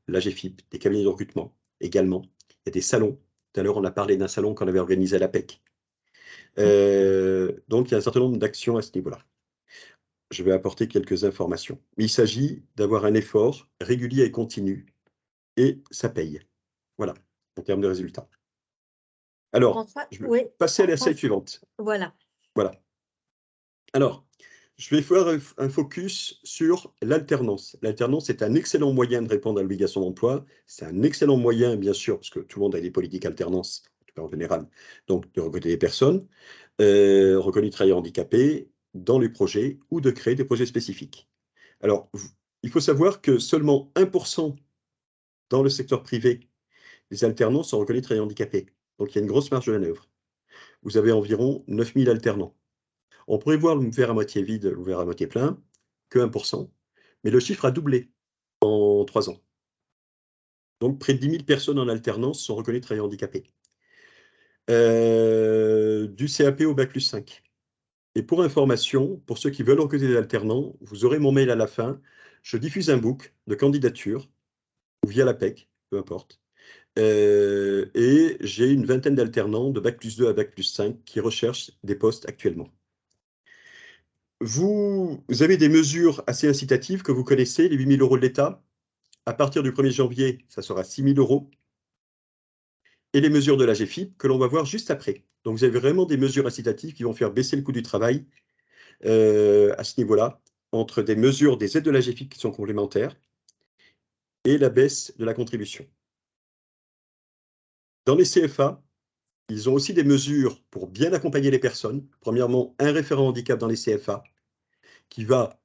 la GFIP, des cabinets de recrutement également. Il y a des salons. Tout à l'heure, on a parlé d'un salon qu'on avait organisé à l'APEC. Donc, il y a un certain nombre d'actions à ce niveau-là. Je vais apporter quelques informations. Mais il s'agit d'avoir un effort régulier et continu, et ça paye. Voilà, en termes de résultats. Alors, François, je vais oui, passer à la slide suivante. voilà. Voilà. Alors, Je vais faire un focus sur l'alternance. L'alternance est un excellent moyen de répondre à l'obligation d'emploi. C'est un excellent moyen, bien sûr, parce que tout le monde a des politiques alternance, en tout cas en général, donc de recruter des personnes reconnues travailleurs handicapés dans les projets ou de créer des projets spécifiques. Alors, il faut savoir que seulement 1% dans le secteur privé des alternants sont reconnus travailleurs handicapés. Donc, il y a une grosse marge de manœuvre. Vous avez environ 9000 alternants. On pourrait voir le verre à moitié vide, le verre à moitié plein, que 1%, mais le chiffre a doublé en 3 ans. Donc, près de 10 000 personnes en alternance sont reconnues travailleurs handicapés. Du CAP au Bac plus 5. Et pour information, pour ceux qui veulent recruter des alternants, vous aurez mon mail à la fin. Je diffuse un book de candidature, ou via l'APEC, peu importe. Et j'ai une vingtaine d'alternants de Bac plus 2 à Bac plus 5 qui recherchent des postes actuellement. Vous avez des mesures assez incitatives que vous connaissez, les 8 000 € de l'État. À partir du 1er janvier, ça sera 6 000 €. Et les mesures de la GFIP que l'on va voir juste après. Donc, vous avez vraiment des mesures incitatives qui vont faire baisser le coût du travail à ce niveau-là, entre des mesures des aides de la GFIP qui sont complémentaires et la baisse de la contribution. Dans les CFA, ils ont aussi des mesures pour bien accompagner les personnes. Premièrement, un référent handicap dans les CFA qui va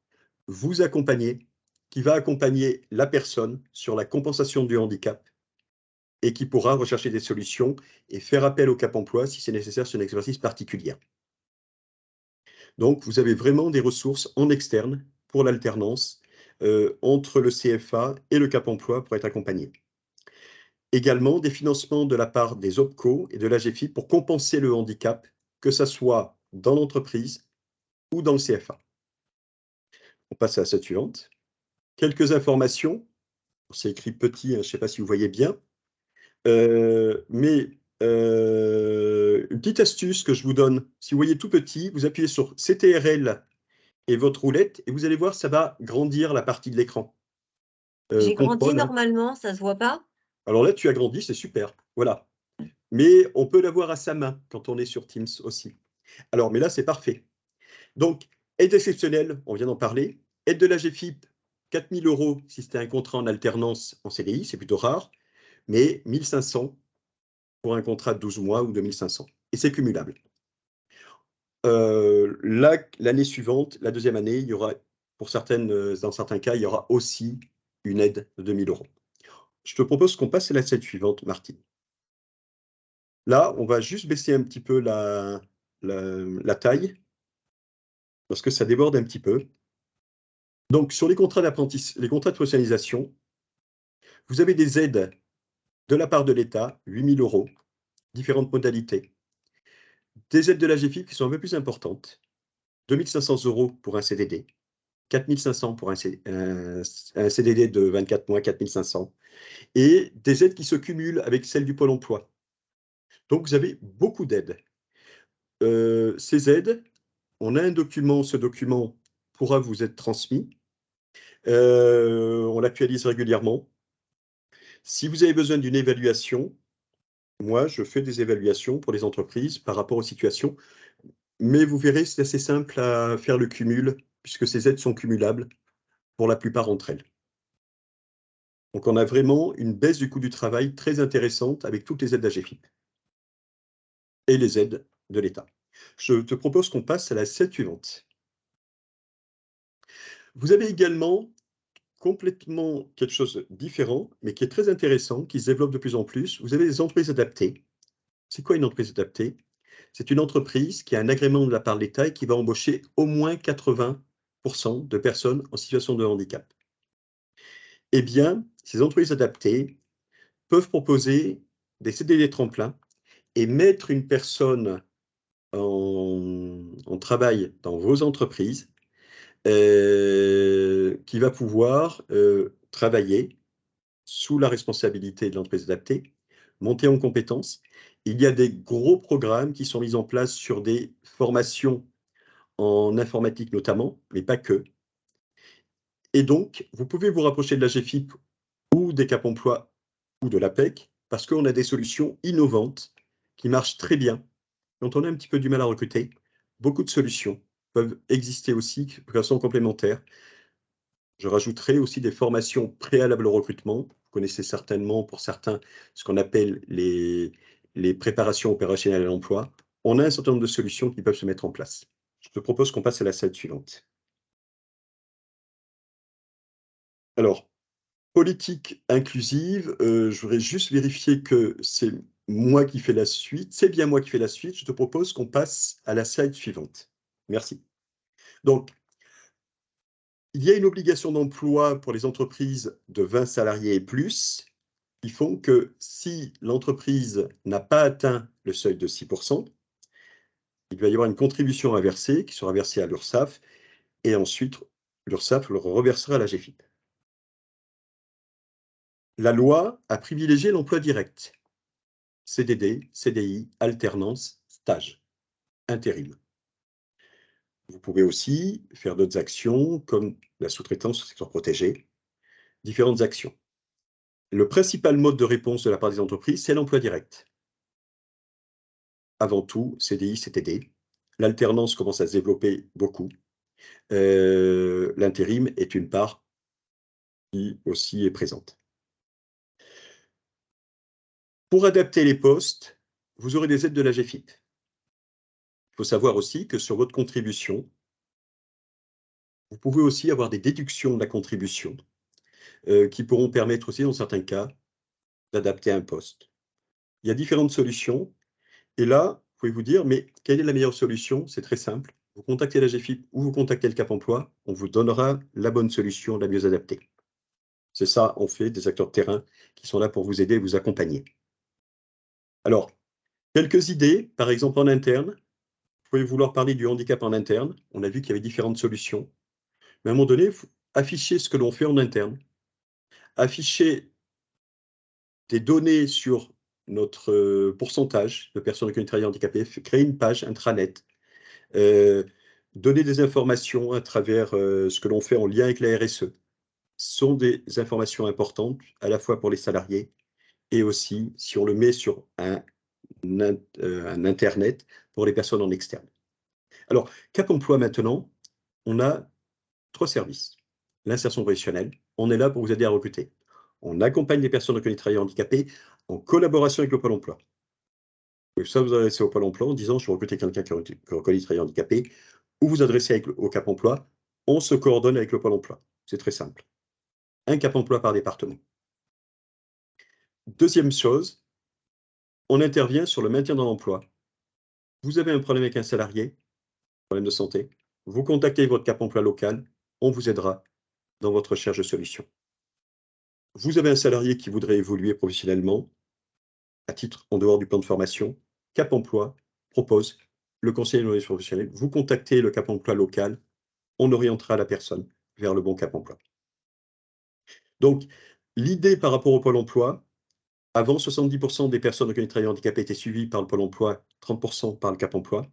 vous accompagner, qui va accompagner la personne sur la compensation du handicap et qui pourra rechercher des solutions et faire appel au Cap emploi si c'est nécessaire sur une expertise particulière. Donc, vous avez vraiment des ressources en externe pour l'alternance entre le CFA et le Cap emploi pour être accompagné. Également, des financements de la part des OPCO et de la GFIP pour compenser le handicap, que ce soit dans l'entreprise ou dans le CFA. On passe à la slide suivante. Quelques informations. C'est écrit petit, hein, je ne sais pas si vous voyez bien. Mais une petite astuce que je vous donne, si vous voyez tout petit, vous appuyez sur CTRL et votre roulette, et vous allez voir, ça va grandir la partie de l'écran. J'ai grandi contrôle, hein. normalement, ça se voit pas? Alors là, tu as grandi, c'est super. Voilà. Mais on peut l'avoir à sa main quand on est sur Teams aussi. Alors, mais là, c'est parfait. Donc, aide exceptionnelle, on vient d'en parler. Aide de la GFIP, 4 000 € si c'était un contrat en alternance en CDI, c'est plutôt rare, mais 1 500 pour un contrat de 12 mois ou 2 500. Et c'est cumulable. L'année suivante, la deuxième année, il y aura, dans certains cas, il y aura aussi une aide de 2 000 €. Je te propose qu'on passe à la slide suivante, Martine. Là, on va juste baisser un petit peu la taille, parce que ça déborde un petit peu. Donc, sur les contrats d'apprentissage, les contrats de professionnalisation, vous avez des aides de la part de l'État, 8 000 €, différentes modalités. Des aides de la GFIP qui sont un peu plus importantes, 2 500 € pour un CDD, 4 500 pour un CDD de 24 mois, 4 500, et des aides qui se cumulent avec celles du Pôle emploi. Donc, vous avez beaucoup d'aides. Ces aides, on a un document, ce document pourra vous être transmis. On l'actualise régulièrement. Si vous avez besoin d'une évaluation, moi, je fais des évaluations pour les entreprises par rapport aux situations. Mais vous verrez, c'est assez simple à faire le cumul, puisque ces aides sont cumulables pour la plupart d'entre elles. Donc, on a vraiment une baisse du coût du travail très intéressante avec toutes les aides d'AGFIP et les aides de l'État. Je te propose qu'on passe à la slide suivante. Vous avez également complètement quelque chose de différent, mais qui est très intéressant, qui se développe de plus en plus. Vous avez des entreprises adaptées. C'est quoi une entreprise adaptée? C'est une entreprise qui a un agrément de la part de l'État et qui va embaucher au moins 80% de personnes en situation de handicap. Eh bien, ces entreprises adaptées peuvent proposer des CDD tremplins et mettre une personne en travail dans vos entreprises qui va pouvoir travailler sous la responsabilité de l'entreprise adaptée, monter en compétences. Il y a des gros programmes qui sont mis en place sur des formations en informatique notamment, mais pas que. Et donc, vous pouvez vous rapprocher de la GFIP ou des Cap emploi ou de l'APEC parce qu'on a des solutions innovantes qui marchent très bien. Quand on a un petit peu du mal à recruter, beaucoup de solutions peuvent exister aussi de façon complémentaire. Je rajouterai aussi des formations préalables au recrutement. Vous connaissez certainement, pour certains, ce qu'on appelle les préparations opérationnelles à l'emploi. On a un certain nombre de solutions qui peuvent se mettre en place. Je te propose qu'on passe à la slide suivante. Alors, politique inclusive, je voudrais juste vérifier que c'est moi qui fais la suite. C'est bien moi qui fais la suite. Je te propose qu'on passe à la slide suivante. Merci. Donc, il y a une obligation d'emploi pour les entreprises de 20 salariés et plus, qui font que si l'entreprise n'a pas atteint le seuil de 6%, il va y avoir une contribution à verser qui sera versée à l'URSSAF et ensuite l'URSSAF le reversera à la GEFIP. La loi a privilégié l'emploi direct, CDD, CDI, alternance, stage, intérim. Vous pouvez aussi faire d'autres actions comme la sous-traitance au secteur protégé, différentes actions. Le principal mode de réponse de la part des entreprises, c'est l'emploi direct. Avant tout, CDI, CDD. L'alternance commence à se développer beaucoup. L'intérim est une part qui aussi est présente. Pour adapter les postes, vous aurez des aides de la GEFIP. Il faut savoir aussi que sur votre contribution, vous pouvez aussi avoir des déductions de la contribution qui pourront permettre aussi, dans certains cas, d'adapter un poste. Il y a différentes solutions. Et là, vous pouvez vous dire, mais quelle est la meilleure solution? C'est très simple. Vous contactez la GEFIP ou vous contactez le Cap Emploi, on vous donnera la bonne solution, la mieux adaptée. C'est ça, on fait des acteurs de terrain qui sont là pour vous aider et vous accompagner. Alors, quelques idées, par exemple en interne. Vous pouvez vouloir parler du handicap en interne. On a vu qu'il y avait différentes solutions. Mais à un moment donné, il faut afficher ce que l'on fait en interne. Afficher des données sur notre pourcentage de personnes reconnues travailleurs handicapés, créer une page intranet, donner des informations à travers ce que l'on fait en lien avec la RSE. Ce sont des informations importantes à la fois pour les salariés et aussi si on le met sur un Internet pour les personnes en externe. Alors, Cap Emploi maintenant, on a 3 services. L'insertion professionnelle, on est là pour vous aider à recruter. On accompagne les personnes reconnues travailleurs handicapés en collaboration avec le Pôle emploi. Vous pouvez soit vous adresser au Pôle emploi en disant je veux recruter quelqu'un qui est reconnu travailleur handicapé, ou vous adresser au Cap emploi, on se coordonne avec le Pôle emploi. C'est très simple. Un Cap emploi par département. Deuxième chose, on intervient sur le maintien dans l'emploi. Vous avez un problème avec un salarié, problème de santé, vous contactez votre Cap emploi local, on vous aidera dans votre recherche de solutions. Vous avez un salarié qui voudrait évoluer professionnellement, à titre en dehors du plan de formation, Cap emploi propose le conseiller d'évolution professionnelle. Vous contactez le Cap emploi local, on orientera la personne vers le bon Cap emploi. Donc, l'idée par rapport au Pôle emploi, avant 70% des personnes reconnues travailleurs handicapés étaient suivies par le Pôle emploi, 30% par le Cap emploi,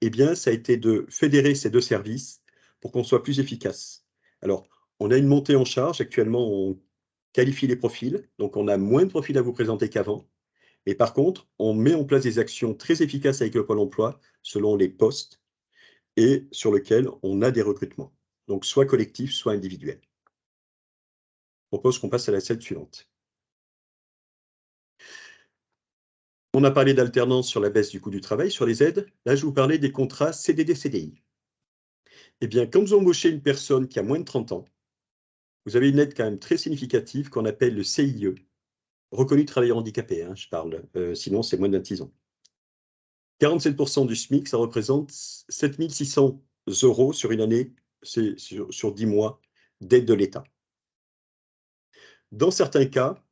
eh bien, ça a été de fédérer ces deux services pour qu'on soit plus efficace. Alors, on a une montée en charge. Actuellement, on qualifie les profils, donc on a moins de profils à vous présenter qu'avant. Mais par contre, on met en place des actions très efficaces avec le Pôle emploi, selon les postes, et sur lesquels on a des recrutements. Donc, soit collectifs, soit individuels. Je propose qu'on passe à la slide suivante. On a parlé d'alternance sur la baisse du coût du travail, sur les aides. Là, je vous parlais des contrats CDD-CDI. Eh bien, quand vous embauchez une personne qui a moins de 30 ans, vous avez une aide quand même très significative qu'on appelle le CIE, reconnu travailleur handicapé, hein, je parle, sinon c'est moins de 26 ans. 47% du SMIC, ça représente 7 600 € sur une année, c'est sur 10 mois d'aide de l'État. Dans certains cas,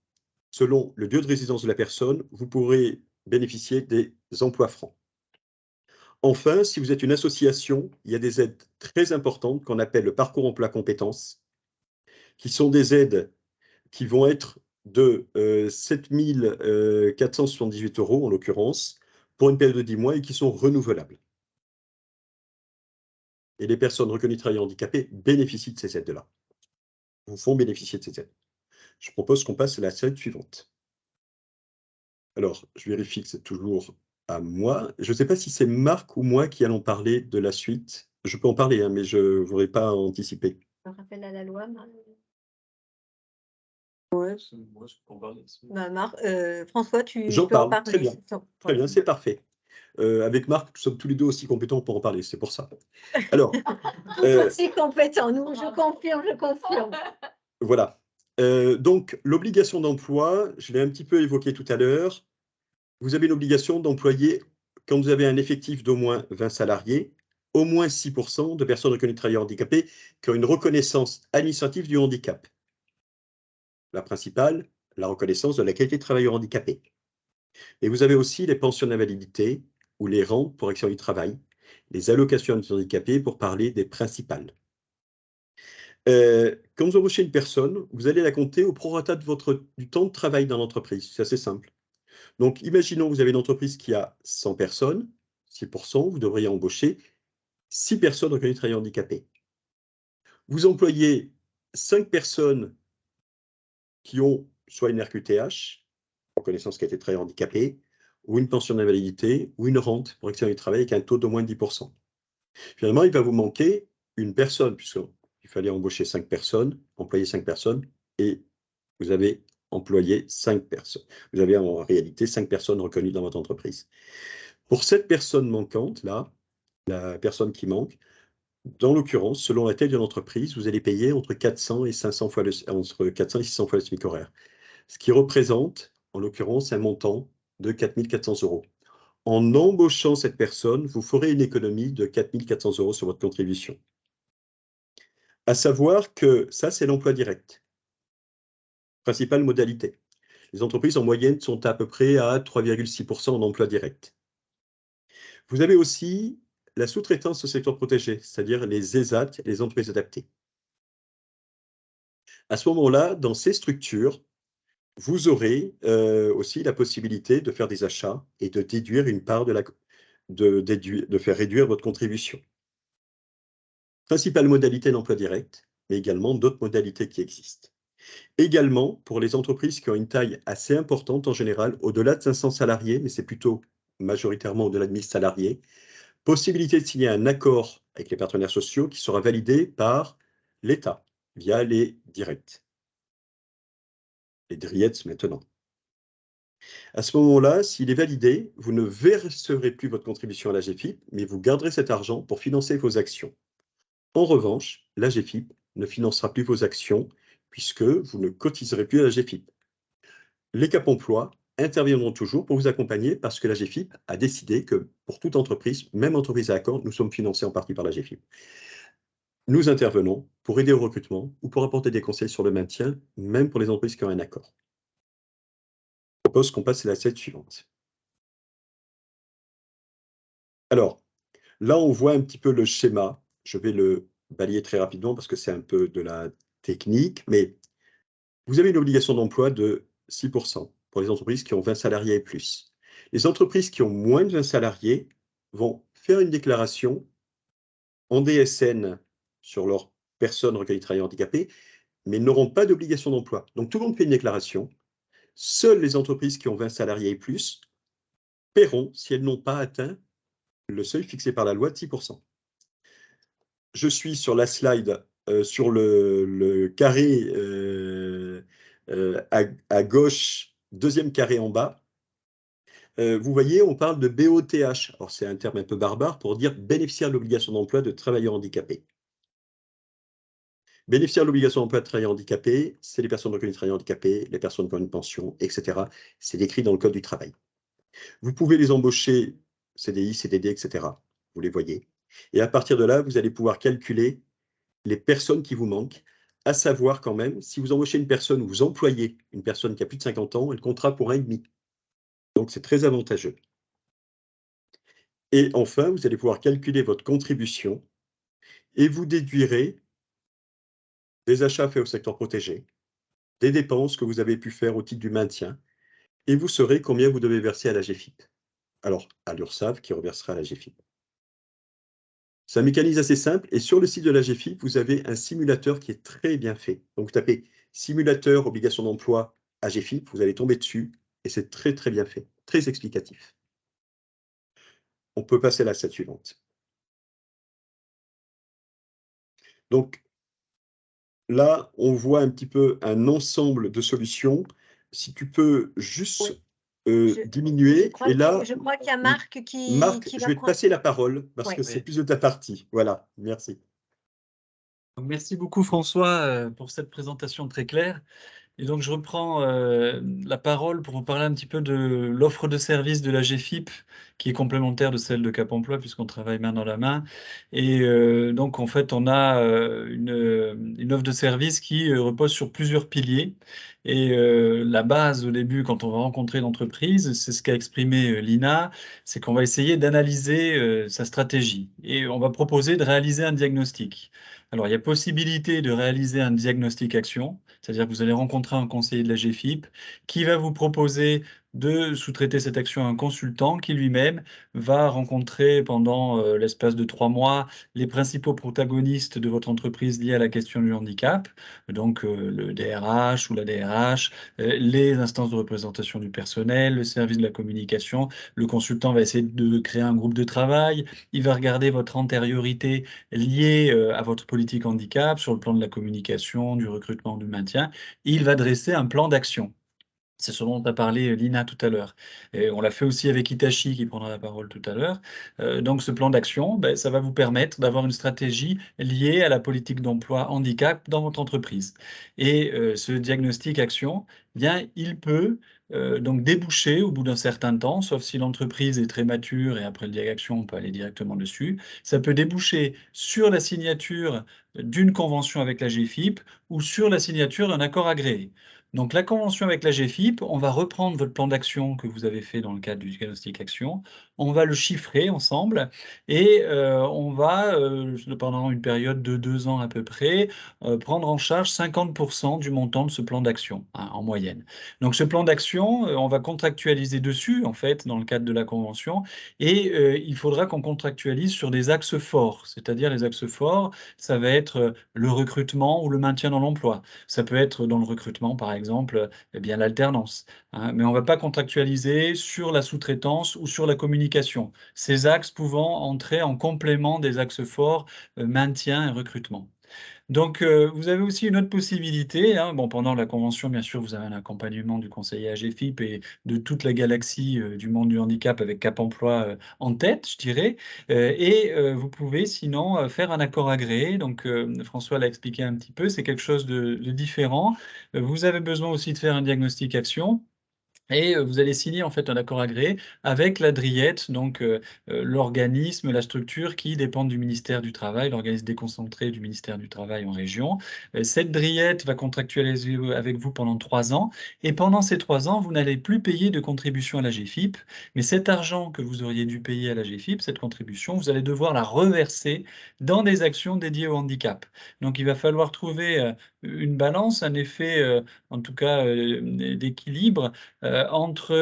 selon le lieu de résidence de la personne, vous pourrez bénéficier des emplois francs. Enfin, si vous êtes une association, il y a des aides très importantes qu'on appelle le parcours emploi compétences, qui sont des aides qui vont être de 7 478 € en l'occurrence, pour une période de 10 mois et qui sont renouvelables. Et les personnes reconnues travailleurs handicapés bénéficient de ces aides-là. Vous font bénéficier de ces aides. Je propose qu'on passe à la slide suivante. Alors, je vérifie que c'est toujours à moi. Je ne sais pas si c'est Marc ou moi qui allons parler de la suite. Je peux en parler, hein, mais je ne voudrais pas anticiper. Un rappel à la loi, Moi, je peux en parler. François, tu J'en peux en parle, très parler. bien. Très bien, c'est parfait. Avec Marc, nous sommes tous les deux aussi compétents pour en parler, c'est pour ça. Alors, C'est compétent, nous, je confirme. voilà. Donc, l'obligation d'emploi, je l'ai un petit peu évoqué tout à l'heure. Vous avez l'obligation d'employer, quand vous avez un effectif d'au moins 20 salariés, au moins 6% de personnes reconnues travailleurs handicapés qui ont une reconnaissance administrative du handicap. La principale, la reconnaissance de la qualité de travailleur handicapé. Et vous avez aussi les pensions d'invalidité ou les rentes pour accident du travail, les allocations des handicapés pour parler des principales. Quand vous embauchez une personne, vous allez la compter au prorata du temps de travail dans l'entreprise. C'est assez simple. Donc, imaginons que vous avez une entreprise qui a 100 personnes, 6%, vous devriez embaucher 6 personnes reconnues travailleurs handicapés. Vous employez 5 personnes qui ont soit une RQTH, reconnaissance qualité de travailleur handicapé, ou une pension d'invalidité, ou une rente pour accident du travail avec un taux d'au moins 10%. Finalement, il va vous manquer une personne, puisqu'il fallait embaucher 5 personnes, employer 5 personnes, et vous avez employé 5 personnes. Vous avez en réalité 5 personnes reconnues dans votre entreprise. Pour cette personne manquante, là, la personne qui manque, dans l'occurrence, selon la taille de l'entreprise, vous allez payer entre 400 et 500 fois entre 400 et 600 fois le SMIC horaire, ce qui représente, en l'occurrence, un montant de 4 400 €. En embauchant cette personne, vous ferez une économie de 4 400 € sur votre contribution. À savoir que ça, c'est l'emploi direct. Principale modalité. Les entreprises, en moyenne, sont à peu près à 3,6% en emploi direct. Vous avez aussi la sous-traitance au secteur protégé, c'est-à-dire les ESAT, les entreprises adaptées. À ce moment-là, dans ces structures, vous aurez aussi la possibilité de faire des achats et de déduire une part de faire réduire votre contribution. Principale modalité d'emploi direct, mais également d'autres modalités qui existent. Également, pour les entreprises qui ont une taille assez importante en général, au-delà de 500 salariés, mais c'est plutôt majoritairement au-delà de 1000 salariés, possibilité de signer un accord avec les partenaires sociaux qui sera validé par l'État via les directs. Les DRIETS maintenant. À ce moment-là, s'il est validé, vous ne verserez plus votre contribution à l'AGEFIP, mais vous garderez cet argent pour financer vos actions. En revanche, l'AGEFIP ne financera plus vos actions puisque vous ne cotiserez plus à l'AGEFIP. Les Cap Emploi interviendront toujours pour vous accompagner parce que l'AGEFIP a décidé que pour toute entreprise, même entreprise à accord, nous sommes financés en partie par l'AGEFIP. Nous intervenons pour aider au recrutement ou pour apporter des conseils sur le maintien, même pour les entreprises qui ont un accord. Je propose qu'on passe à la slide suivante. Alors, là, on voit un petit peu le schéma. Je vais le balayer très rapidement parce que c'est un peu de la technique, mais vous avez une obligation d'emploi de 6% pour les entreprises qui ont 20 salariés et plus. Les entreprises qui ont moins de 20 salariés vont faire une déclaration en DSN sur leurs personnes recueillies travailleurs handicapés, mais n'auront pas d'obligation d'emploi. Donc, tout le monde fait une déclaration. Seules les entreprises qui ont 20 salariés et plus paieront si elles n'ont pas atteint le seuil fixé par la loi de 6%. Je suis sur la slide, sur le carré à gauche, deuxième carré en bas. Vous voyez, on parle de BOTH. Alors, c'est un terme un peu barbare pour dire bénéficiaire de l'obligation d'emploi de travailleurs handicapés. Bénéficiaire de l'obligation d'emploi de travailleurs handicapés, c'est les personnes reconnues travailleurs handicapés, les personnes qui ont une pension, etc. C'est décrit dans le Code du travail. Vous pouvez les embaucher CDI, CDD, etc. Vous les voyez. Et à partir de là, vous allez pouvoir calculer les personnes qui vous manquent, à savoir quand même, si vous embauchez une personne ou vous employez une personne qui a plus de 50 ans, elle comptera pour 1,5. Donc, c'est très avantageux. Et enfin, vous allez pouvoir calculer votre contribution et vous déduirez des achats faits au secteur protégé, des dépenses que vous avez pu faire au titre du maintien, et vous saurez combien vous devez verser à l'AGEFIP. Alors, à l'URSSAF qui reversera à l'AGEFIP. C'est un mécanisme assez simple, et sur le site de l'AGEFIP, vous avez un simulateur qui est très bien fait. Donc, vous tapez simulateur obligation d'emploi AGEFIP, vous allez tomber dessus, et c'est très très bien fait, très explicatif. On peut passer à la slide suivante. Donc là, on voit un petit peu un ensemble de solutions. Si tu peux juste diminuer, et là, je crois qu'il y a Marc Marc, qui je va vais te prendre. passer la parole parce Ouais. que c'est Oui. plus de ta partie. Voilà, merci. Donc, merci beaucoup François pour cette présentation très claire. Et donc je reprends la parole pour vous parler un petit peu de l'offre de service de la GFIP, qui est complémentaire de celle de Cap Emploi, puisqu'on travaille main dans la main. Et donc en fait, on a une offre de service qui repose sur plusieurs piliers. Et la base au début, quand on va rencontrer l'entreprise, c'est ce qu'a exprimé Lina, c'est qu'on va essayer d'analyser sa stratégie. Et on va proposer de réaliser un diagnostic. Alors, il y a possibilité de réaliser un diagnostic action, c'est-à-dire que vous allez rencontrer un conseiller de la GFIP qui va vous proposer de sous-traiter cette action à un consultant qui lui-même va rencontrer pendant l'espace de 3 mois les principaux protagonistes de votre entreprise liés à la question du handicap, donc le DRH ou la DRH, les instances de représentation du personnel, le service de la communication. Le consultant va essayer de créer un groupe de travail, il va regarder votre antériorité liée à votre politique handicap sur le plan de la communication, du recrutement, du maintien. Il va dresser un plan d'action. C'est ce dont a parlé Lina tout à l'heure. Et on l'a fait aussi avec Hitachi qui prendra la parole tout à l'heure. Donc ce plan d'action, ben, ça va vous permettre d'avoir une stratégie liée à la politique d'emploi handicap dans votre entreprise. Et ce diagnostic action, bien, il peut donc déboucher au bout d'un certain temps, sauf si l'entreprise est très mature et après le diagnostic action, on peut aller directement dessus. Ça peut déboucher sur la signature d'une convention avec la GFIP ou sur la signature d'un accord agréé. Donc la convention avec la GFIP, on va reprendre votre plan d'action que vous avez fait dans le cadre du diagnostic action, on va le chiffrer ensemble et on va, pendant une période de 2 ans à peu près, prendre en charge 50% du montant de ce plan d'action, hein, en moyenne. Donc ce plan d'action, on va contractualiser dessus, en fait, dans le cadre de la convention, et il faudra qu'on contractualise sur des axes forts, c'est-à-dire les axes forts, ça va être le recrutement ou le maintien dans l'emploi. Ça peut être dans le recrutement, par exemple, eh bien l'alternance, hein, mais on ne va pas contractualiser sur la sous-traitance ou sur la communication. Ces axes pouvant entrer en complément des axes forts, maintien et recrutement. Donc, vous avez aussi une autre possibilité, hein. Bon, pendant la convention, bien sûr, vous avez un accompagnement du conseiller AGFIP et de toute la galaxie, du monde du handicap avec Cap Emploi, en tête, je dirais. Et vous pouvez sinon, faire un accord agréé. Donc, François l'a expliqué un petit peu, c'est quelque chose de différent. Vous avez besoin aussi de faire un diagnostic action. Et vous allez signer en fait un accord agréé avec la DRIET, donc l'organisme, la structure qui dépend du ministère du Travail, l'organisme déconcentré du ministère du Travail en région. Cette DRIET va contractualiser avec vous pendant 3 ans et pendant ces 3 ans, vous n'allez plus payer de contribution à la GFIP, mais cet argent que vous auriez dû payer à la GFIP, cette contribution, vous allez devoir la reverser dans des actions dédiées au handicap. Donc il va falloir trouver une balance, un effet en tout cas d'équilibre entre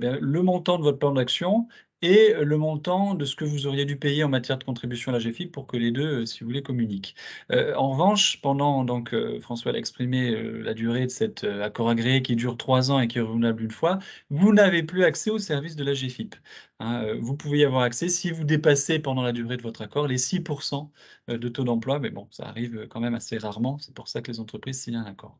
le montant de votre plan d'action et le montant de ce que vous auriez dû payer en matière de contribution à la GFIP pour que les deux, si vous voulez, communiquent. En revanche, pendant, donc, François l'a exprimé, la durée de cet accord agréé qui dure 3 ans et qui est renouvelable une fois, vous n'avez plus accès au service de la GFIP. Hein, vous pouvez y avoir accès si vous dépassez pendant la durée de votre accord les 6% de taux d'emploi, mais bon, ça arrive quand même assez rarement, c'est pour ça que les entreprises signent un accord.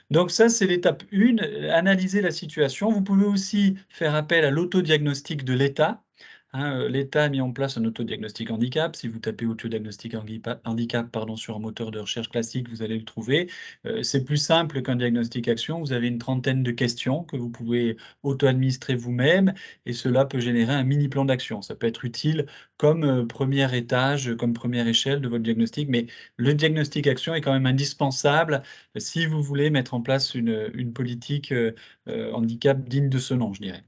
Donc ça, c'est l'étape 1, analyser la situation. Vous pouvez aussi faire appel à l'autodiagnostic de l'État. Hein, l'État a mis en place un autodiagnostic handicap. Si vous tapez autodiagnostic handicap sur un moteur de recherche classique, vous allez le trouver. C'est plus simple qu'un diagnostic action. Vous avez une trentaine de questions que vous pouvez auto-administrer vous-même et cela peut générer un mini plan d'action. Ça peut être utile comme premier étage, comme première échelle de votre diagnostic, mais le diagnostic action est quand même indispensable si vous voulez mettre en place une politique handicap digne de ce nom, je dirais.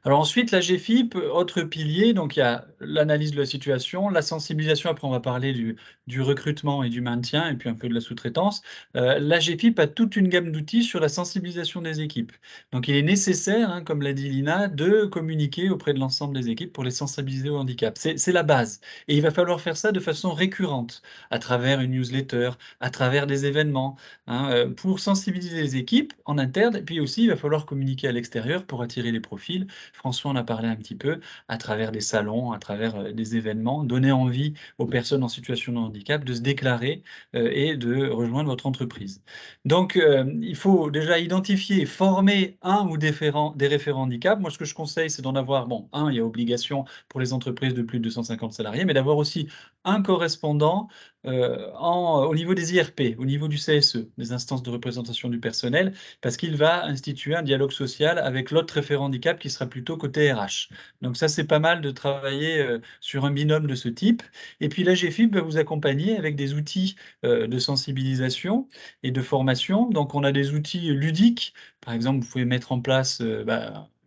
Alors ensuite, la GFIP, autre pilier, donc il y a l'analyse de la situation, la sensibilisation, après on va parler du recrutement et du maintien, et puis un peu de la sous-traitance. La GFIP a toute une gamme d'outils sur la sensibilisation des équipes. Donc il est nécessaire, hein, comme l'a dit Lina, de communiquer auprès de l'ensemble des équipes pour les sensibiliser au handicap. C'est la base. Et il va falloir faire ça de façon récurrente, à travers une newsletter, à travers des événements, hein, pour sensibiliser les équipes en interne, et puis aussi il va falloir communiquer à l'extérieur pour attirer les profils profil. François en a parlé un petit peu, à travers des salons, à travers des événements, donner envie aux personnes en situation de handicap de se déclarer et de rejoindre votre entreprise. Donc, il faut déjà identifier et former un ou des référents handicap. Moi, ce que je conseille, c'est d'en avoir, bon, un, il y a obligation pour les entreprises de plus de 250 salariés, mais d'avoir aussi un correspondant au niveau des IRP, au niveau du CSE, des instances de représentation du personnel, parce qu'il va instituer un dialogue social avec l'autre référent handicap qui sera plutôt côté RH. Donc ça, c'est pas mal de travailler sur un binôme de ce type. Et puis la GFIP va vous accompagner avec des outils de sensibilisation et de formation. Donc on a des outils ludiques. Par exemple, vous pouvez mettre en place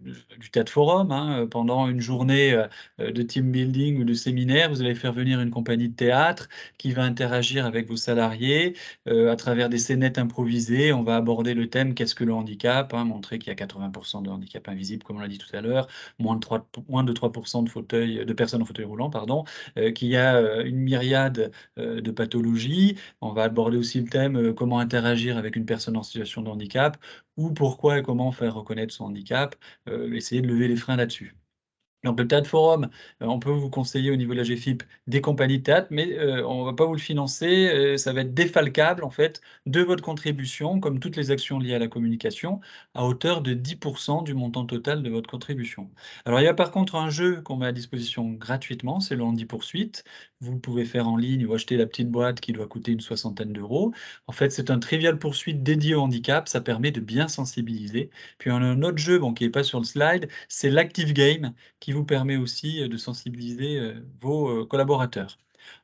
du théâtre forum, hein, pendant une journée de team building ou de séminaire. Vous allez faire venir une compagnie de théâtre qui va interagir avec vos salariés à travers des scénettes improvisées. On va aborder le thème qu'est-ce que le handicap, hein, montrer qu'il y a 80% de handicap invisible, comme on l'a dit tout à l'heure, moins de 3% de personnes en fauteuil roulant, pardon, qu'il y a une myriade de pathologies. On va aborder aussi le thème comment interagir avec une personne en situation de handicap, ou pourquoi et comment faire reconnaître son handicap, essayer de lever les freins là-dessus. Donc le Théâtre Forum, on peut vous conseiller au niveau de la GFIP des compagnies de théâtre, mais on ne va pas vous le financer, ça va être défalcable en fait de votre contribution, comme toutes les actions liées à la communication, à hauteur de 10% du montant total de votre contribution. Alors il y a par contre un jeu qu'on met à disposition gratuitement, c'est le Handi Poursuite. Vous pouvez faire en ligne ou acheter la petite boîte qui doit coûter une soixantaine d'euros. En fait, c'est un trivial poursuite dédié au handicap, ça permet de bien sensibiliser. Puis on a un autre jeu, bon, qui n'est pas sur le slide, c'est l'Active Game, qui vous permet aussi de sensibiliser vos collaborateurs.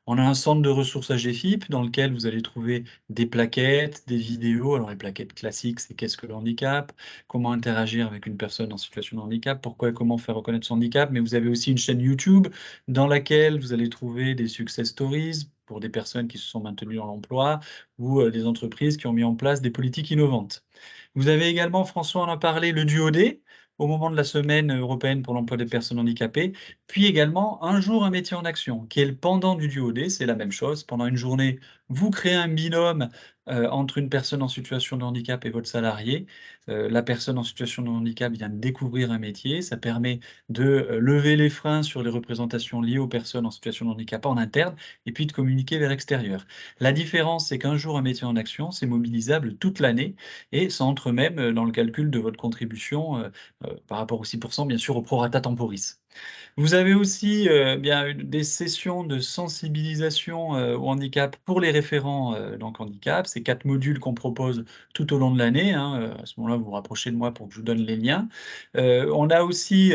On a un centre de ressources AGFIP dans lequel vous allez trouver des plaquettes, des vidéos. Alors les plaquettes classiques, c'est qu'est-ce que le handicap, comment interagir avec une personne en situation de handicap, pourquoi et comment faire reconnaître son handicap. Mais vous avez aussi une chaîne YouTube dans laquelle vous allez trouver des success stories pour des personnes qui se sont maintenues dans l'emploi ou des entreprises qui ont mis en place des politiques innovantes. Vous avez également, François en a parlé, le DuoD, au moment de la semaine européenne pour l'emploi des personnes handicapées, puis également un jour un métier en action, qui est le pendant du DuoD, c'est la même chose. Pendant une journée, vous créez un binôme entre une personne en situation de handicap et votre salarié. La personne en situation de handicap vient de découvrir un métier, ça permet de lever les freins sur les représentations liées aux personnes en situation de handicap en interne, et puis de communiquer vers l'extérieur. La différence, c'est qu'un jour un métier en action, c'est mobilisable toute l'année, et ça entre même dans le calcul de votre contribution par rapport aux 6%, bien sûr, au prorata temporis. Vous avez aussi bien des sessions de sensibilisation au handicap pour les référents donc handicap. C'est 4 modules qu'on propose tout au long de l'année, hein. À ce moment-là, vous vous rapprochez de moi pour que je vous donne les liens. On a aussi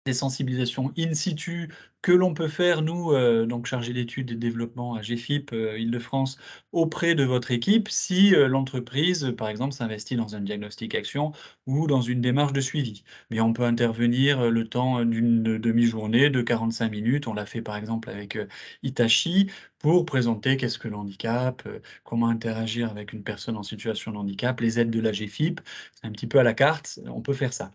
des sensibilisations in situ que l'on peut faire, nous, donc chargés d'études et de développement à GFIP Île-de-France, auprès de votre équipe, si l'entreprise, par exemple, s'investit dans un diagnostic action ou dans une démarche de suivi. Mais on peut intervenir le temps d'une demi-journée de 45 minutes. On l'a fait, par exemple, avec Hitachi, pour présenter qu'est-ce que le handicap, comment interagir avec une personne en situation de handicap, les aides de la GFIP. C'est un petit peu à la carte, on peut faire ça.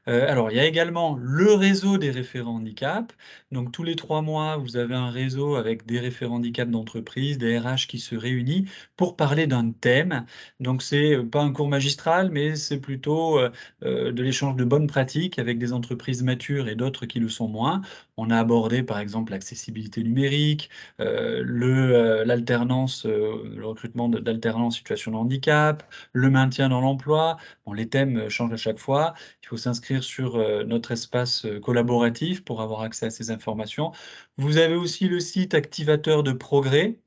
Alors, il y a également le réseau des référents handicap. Donc, tous les 3 mois, vous avez un réseau avec des référents handicap d'entreprise, des RH qui se réunissent pour parler d'un thème. Donc, c'est pas un cours magistral, mais c'est plutôt de l'échange de bonnes pratiques avec des entreprises matures et d'autres qui le sont moins. On a abordé, par exemple, l'accessibilité numérique, l'alternance, le recrutement d'alternants en situation de handicap, le maintien dans l'emploi. Bon, les thèmes changent à chaque fois. Il faut s'inscrire sur notre espace collaboratif pour avoir accès à ces informations. Vous avez aussi le site Activateur de progrès,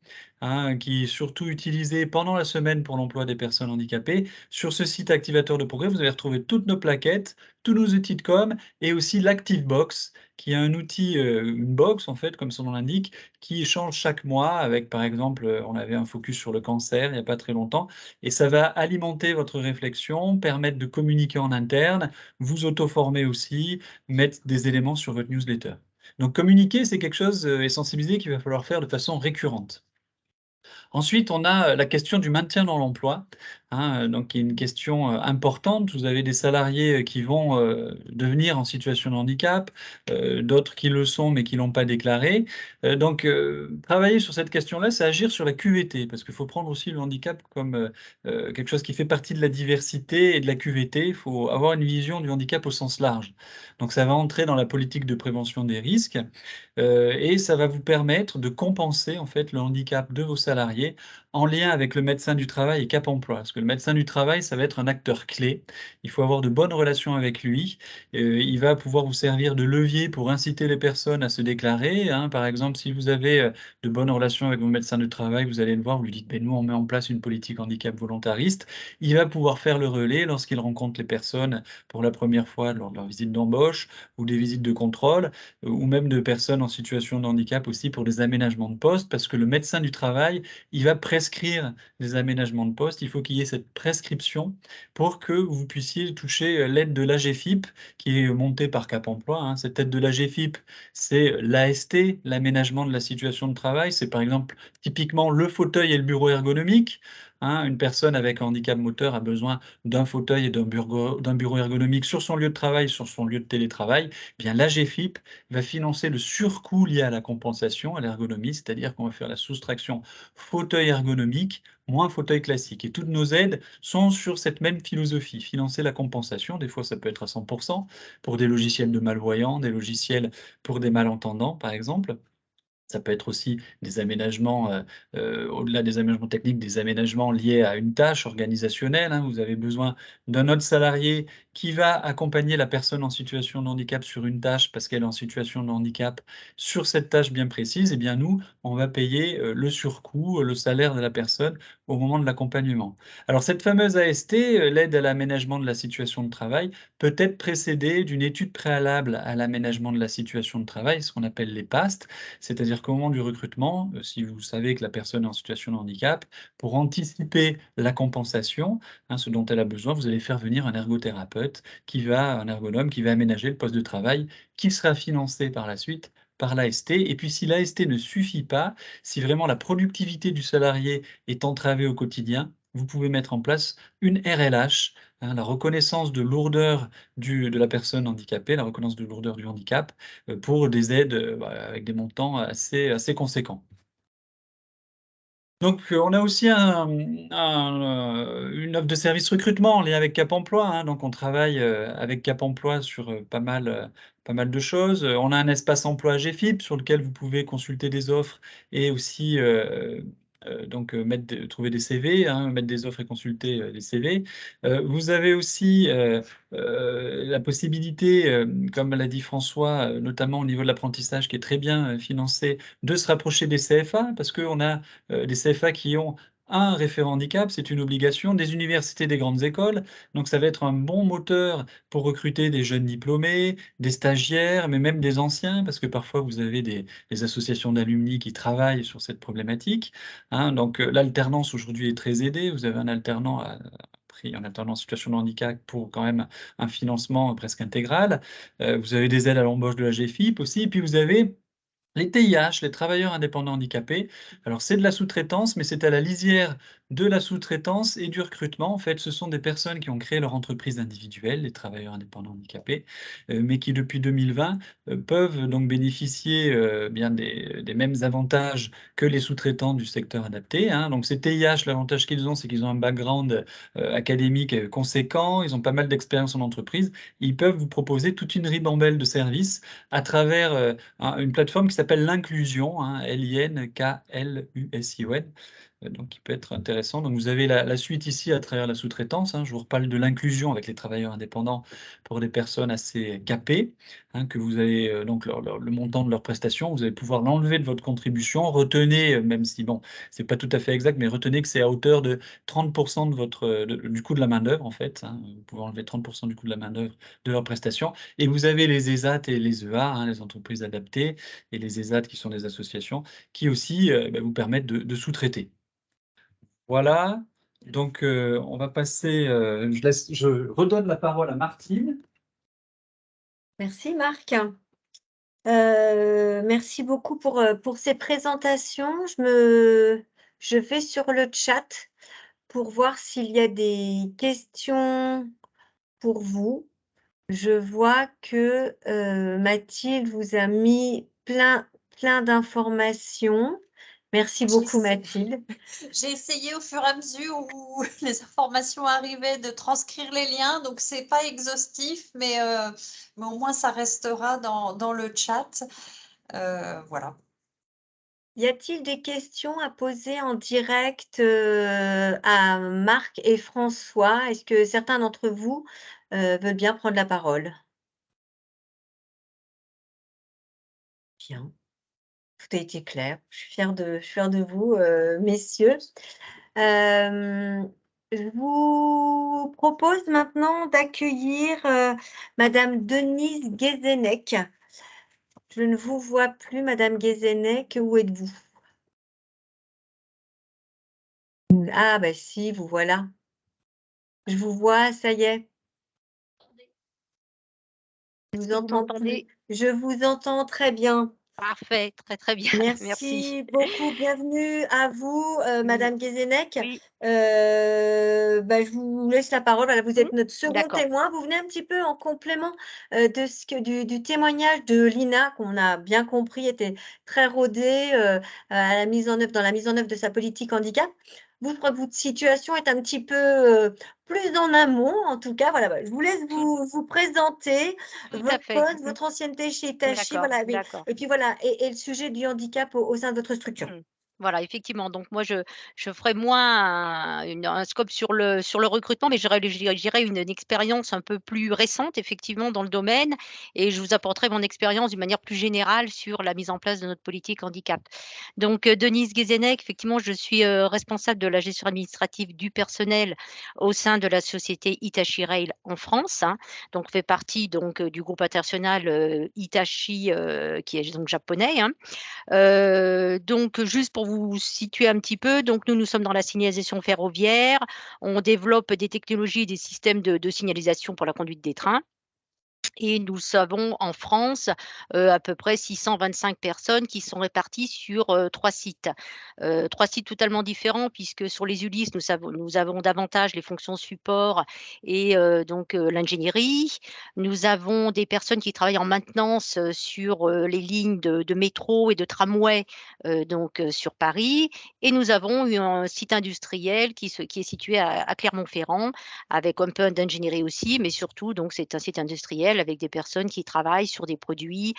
hein, qui est surtout utilisé pendant la semaine pour l'emploi des personnes handicapées. Sur ce site Activateur de progrès, vous allez retrouver toutes nos plaquettes, tous nos outils de com et aussi l'ActiveBox, qui est un outil, une box en fait, comme son nom l'indique, qui change chaque mois avec, par exemple, on avait un focus sur le cancer il n'y a pas très longtemps, et ça va alimenter votre réflexion, permettre de communiquer en interne, vous auto-former aussi, mettre des éléments sur votre newsletter. Donc communiquer, c'est quelque chose et sensibiliser qu'il va falloir faire de façon récurrente. Ensuite, on a la question du maintien dans l'emploi, hein, donc qui est une question importante. Vous avez des salariés qui vont devenir en situation de handicap, d'autres qui le sont mais qui ne l'ont pas déclaré. Donc, travailler sur cette question-là, c'est agir sur la QVT, parce qu'il faut prendre aussi le handicap comme quelque chose qui fait partie de la diversité et de la QVT. Il faut avoir une vision du handicap au sens large. Donc, ça va entrer dans la politique de prévention des risques. Et ça va vous permettre de compenser en fait le handicap de vos salariés en lien avec le médecin du travail et Cap emploi. Parce que le médecin du travail, ça va être un acteur clé. Il faut avoir de bonnes relations avec lui. Il va pouvoir vous servir de levier pour inciter les personnes à se déclarer, hein. Par exemple, si vous avez de bonnes relations avec vos médecins du travail, vous allez le voir, vous lui dites, ben, nous, on met en place une politique handicap volontariste. Il va pouvoir faire le relais lorsqu'il rencontre les personnes pour la première fois lors de leur visite d'embauche ou des visites de contrôle, ou même de personnes en situation de handicap aussi pour des aménagements de poste, parce que le médecin du travail, il va prescrire des aménagements de poste. Il faut qu'il y ait cette prescription pour que vous puissiez toucher l'aide de l'AGFIP qui est montée par Cap emploi, hein. Cette aide de l'AGFIP, c'est l'AST, l'aménagement de la situation de travail. C'est par exemple typiquement le fauteuil et le bureau ergonomique, hein. Une personne avec un handicap moteur a besoin d'un fauteuil et d'un bureau ergonomique sur son lieu de travail, sur son lieu de télétravail. Eh bien, l'AGFIP va financer le surcoût lié à la compensation, à l'ergonomie, c'est-à-dire qu'on va faire la soustraction fauteuil ergonomique moins fauteuil classique. Et toutes nos aides sont sur cette même philosophie, financer la compensation. Des fois, ça peut être à 100% pour des logiciels de malvoyants, des logiciels pour des malentendants, par exemple. Ça peut être aussi des aménagements, au-delà des aménagements techniques, des aménagements liés à une tâche organisationnelle, hein. Vous avez besoin d'un autre salarié qui va accompagner la personne en situation de handicap sur une tâche parce qu'elle est en situation de handicap sur cette tâche bien précise. Eh bien nous, on va payer, le surcoût, le salaire de la personne au moment de l'accompagnement. Alors cette fameuse AST, l'aide à l'aménagement de la situation de travail, peut être précédée d'une étude préalable à l'aménagement de la situation de travail, ce qu'on appelle les PAST. C'est-à-dire qu'au moment du recrutement, si vous savez que la personne est en situation de handicap, pour anticiper la compensation, hein, ce dont elle a besoin, vous allez faire venir un ergothérapeute un ergonome qui va aménager le poste de travail, qui sera financé par la suite par l'AST. Et puis si l'AST ne suffit pas, si vraiment la productivité du salarié est entravée au quotidien, vous pouvez mettre en place une RLH, hein, la reconnaissance de lourdeur de la personne handicapée, la reconnaissance de lourdeur du handicap, pour des aides, avec des montants assez conséquents. Donc, on a aussi une offre de service recrutement en lien avec Cap emploi, hein. Donc on travaille, avec Cap emploi sur, pas mal de choses. On a un espace emploi AGFIP sur lequel vous pouvez consulter des offres et aussi, donc, trouver des CV, hein, mettre des offres et consulter, les CV. Vous avez aussi, la possibilité, comme l'a dit François, notamment au niveau de l'apprentissage qui est très bien, financé, de se rapprocher des CFA parce qu'on a des CFA qui ont un référent handicap, c'est une obligation, des universités, des grandes écoles. Donc ça va être un bon moteur pour recruter des jeunes diplômés, des stagiaires, mais même des anciens, parce que parfois vous avez des associations d'alumni qui travaillent sur cette problématique, hein. Donc l'alternance aujourd'hui est très aidée. Vous avez un alternant pris en alternance en situation de handicap pour quand même un financement presque intégral. Vous avez des aides à l'embauche de la GFIP aussi, et puis vous avez les TIH, les travailleurs indépendants handicapés. Alors c'est de la sous-traitance, mais c'est à la lisière de la sous-traitance et du recrutement. En fait, ce sont des personnes qui ont créé leur entreprise individuelle, les travailleurs indépendants handicapés, mais qui depuis 2020 peuvent donc bénéficier bien des mêmes avantages que les sous-traitants du secteur adapté, hein. Donc ces TIH, l'avantage qu'ils ont, c'est qu'ils ont un background académique conséquent, ils ont pas mal d'expérience en entreprise. Ils peuvent vous proposer toute une ribambelle de services à travers une plateforme qui s'appelle l'inclusion, hein, Linklusion, donc qui peut être intéressant. Donc vous avez la suite ici à travers la sous-traitance, hein. Je vous reparle de l'inclusion avec les travailleurs indépendants pour des personnes assez capées, hein, que vous avez donc le montant de leurs prestations, vous allez pouvoir l'enlever de votre contribution. Retenez, même si bon, c'est pas tout à fait exact, mais retenez que c'est à hauteur de 30% de du coût de la main-d'œuvre en fait, hein. Vous pouvez enlever 30% du coût de la main-d'œuvre de leurs prestations. Et vous avez les ESAT et les EA, hein, les entreprises adaptées, et les ESAT qui sont des associations, qui aussi vous permettent de sous-traiter. Voilà, donc on va passer, je redonne la parole à Martine. Merci Marc. Merci beaucoup pour ces présentations. je vais sur le chat pour voir s'il y a des questions pour vous. Je vois que, Mathilde vous a mis plein d'informations. Merci beaucoup Mathilde. J'ai essayé au fur et à mesure où les informations arrivaient de transcrire les liens, donc c'est pas exhaustif, mais au moins ça restera dans le chat. Voilà. Y a-t-il des questions à poser en direct, à Marc et François? Est-ce que certains d'entre vous, veulent bien prendre la parole? Bien, tout a été clair. Je suis fière de vous, messieurs. Je vous propose maintenant d'accueillir, madame Denise Guézennec. Je ne vous vois plus madame Guézennec, où êtes-vous? Ah bah si, vous voilà. Je vous vois, ça y est. Je vous Vous entends m'entendez? plus. Je vous entends très bien. Parfait, très, très bien, merci. Merci beaucoup. Bienvenue à vous, madame Guézennec. Oui. Je vous laisse la parole. Voilà, vous êtes notre second D'accord. témoin. Vous venez un petit peu en complément, de ce que du témoignage de Lina, qu'on a bien compris était très rodé, à la mise en œuvre dans la mise en œuvre de sa politique handicap. Vous, je crois que votre situation est un petit peu, plus en amont, en tout cas, voilà, je vous laisse vous présenter, Tout à votre fait. poste, votre ancienneté chez Hitachi, D'accord, voilà, oui. d'accord. Et puis voilà, et le sujet du handicap au sein de votre structure. Voilà, effectivement, donc moi je ferai moins un scope sur le recrutement, mais j'aurais je dirais une expérience un peu plus récente effectivement dans le domaine et je vous apporterai mon expérience d'une manière plus générale sur la mise en place de notre politique handicap. Donc Denise Guézennec, effectivement, je suis, responsable de la gestion administrative du personnel au sein de la société Hitachi Rail en France, hein. Donc fait partie donc, du groupe international, Hitachi, qui est donc japonais, hein. Donc juste pour vous situer un petit peu, donc nous sommes dans la signalisation ferroviaire. On développe des technologies et des systèmes de signalisation pour la conduite des trains. Et nous avons en France, à peu près 625 personnes qui sont réparties sur, 3 sites. 3 sites totalement différents puisque sur les Ulysse, nous avons davantage les fonctions support et l'ingénierie. Nous avons des personnes qui travaillent en maintenance, sur, les lignes de métro et de tramway, sur Paris et nous avons un site industriel qui est situé à Clermont-Ferrand avec un peu d'ingénierie aussi, mais surtout donc c'est un site industriel avec des personnes qui travaillent sur des produits,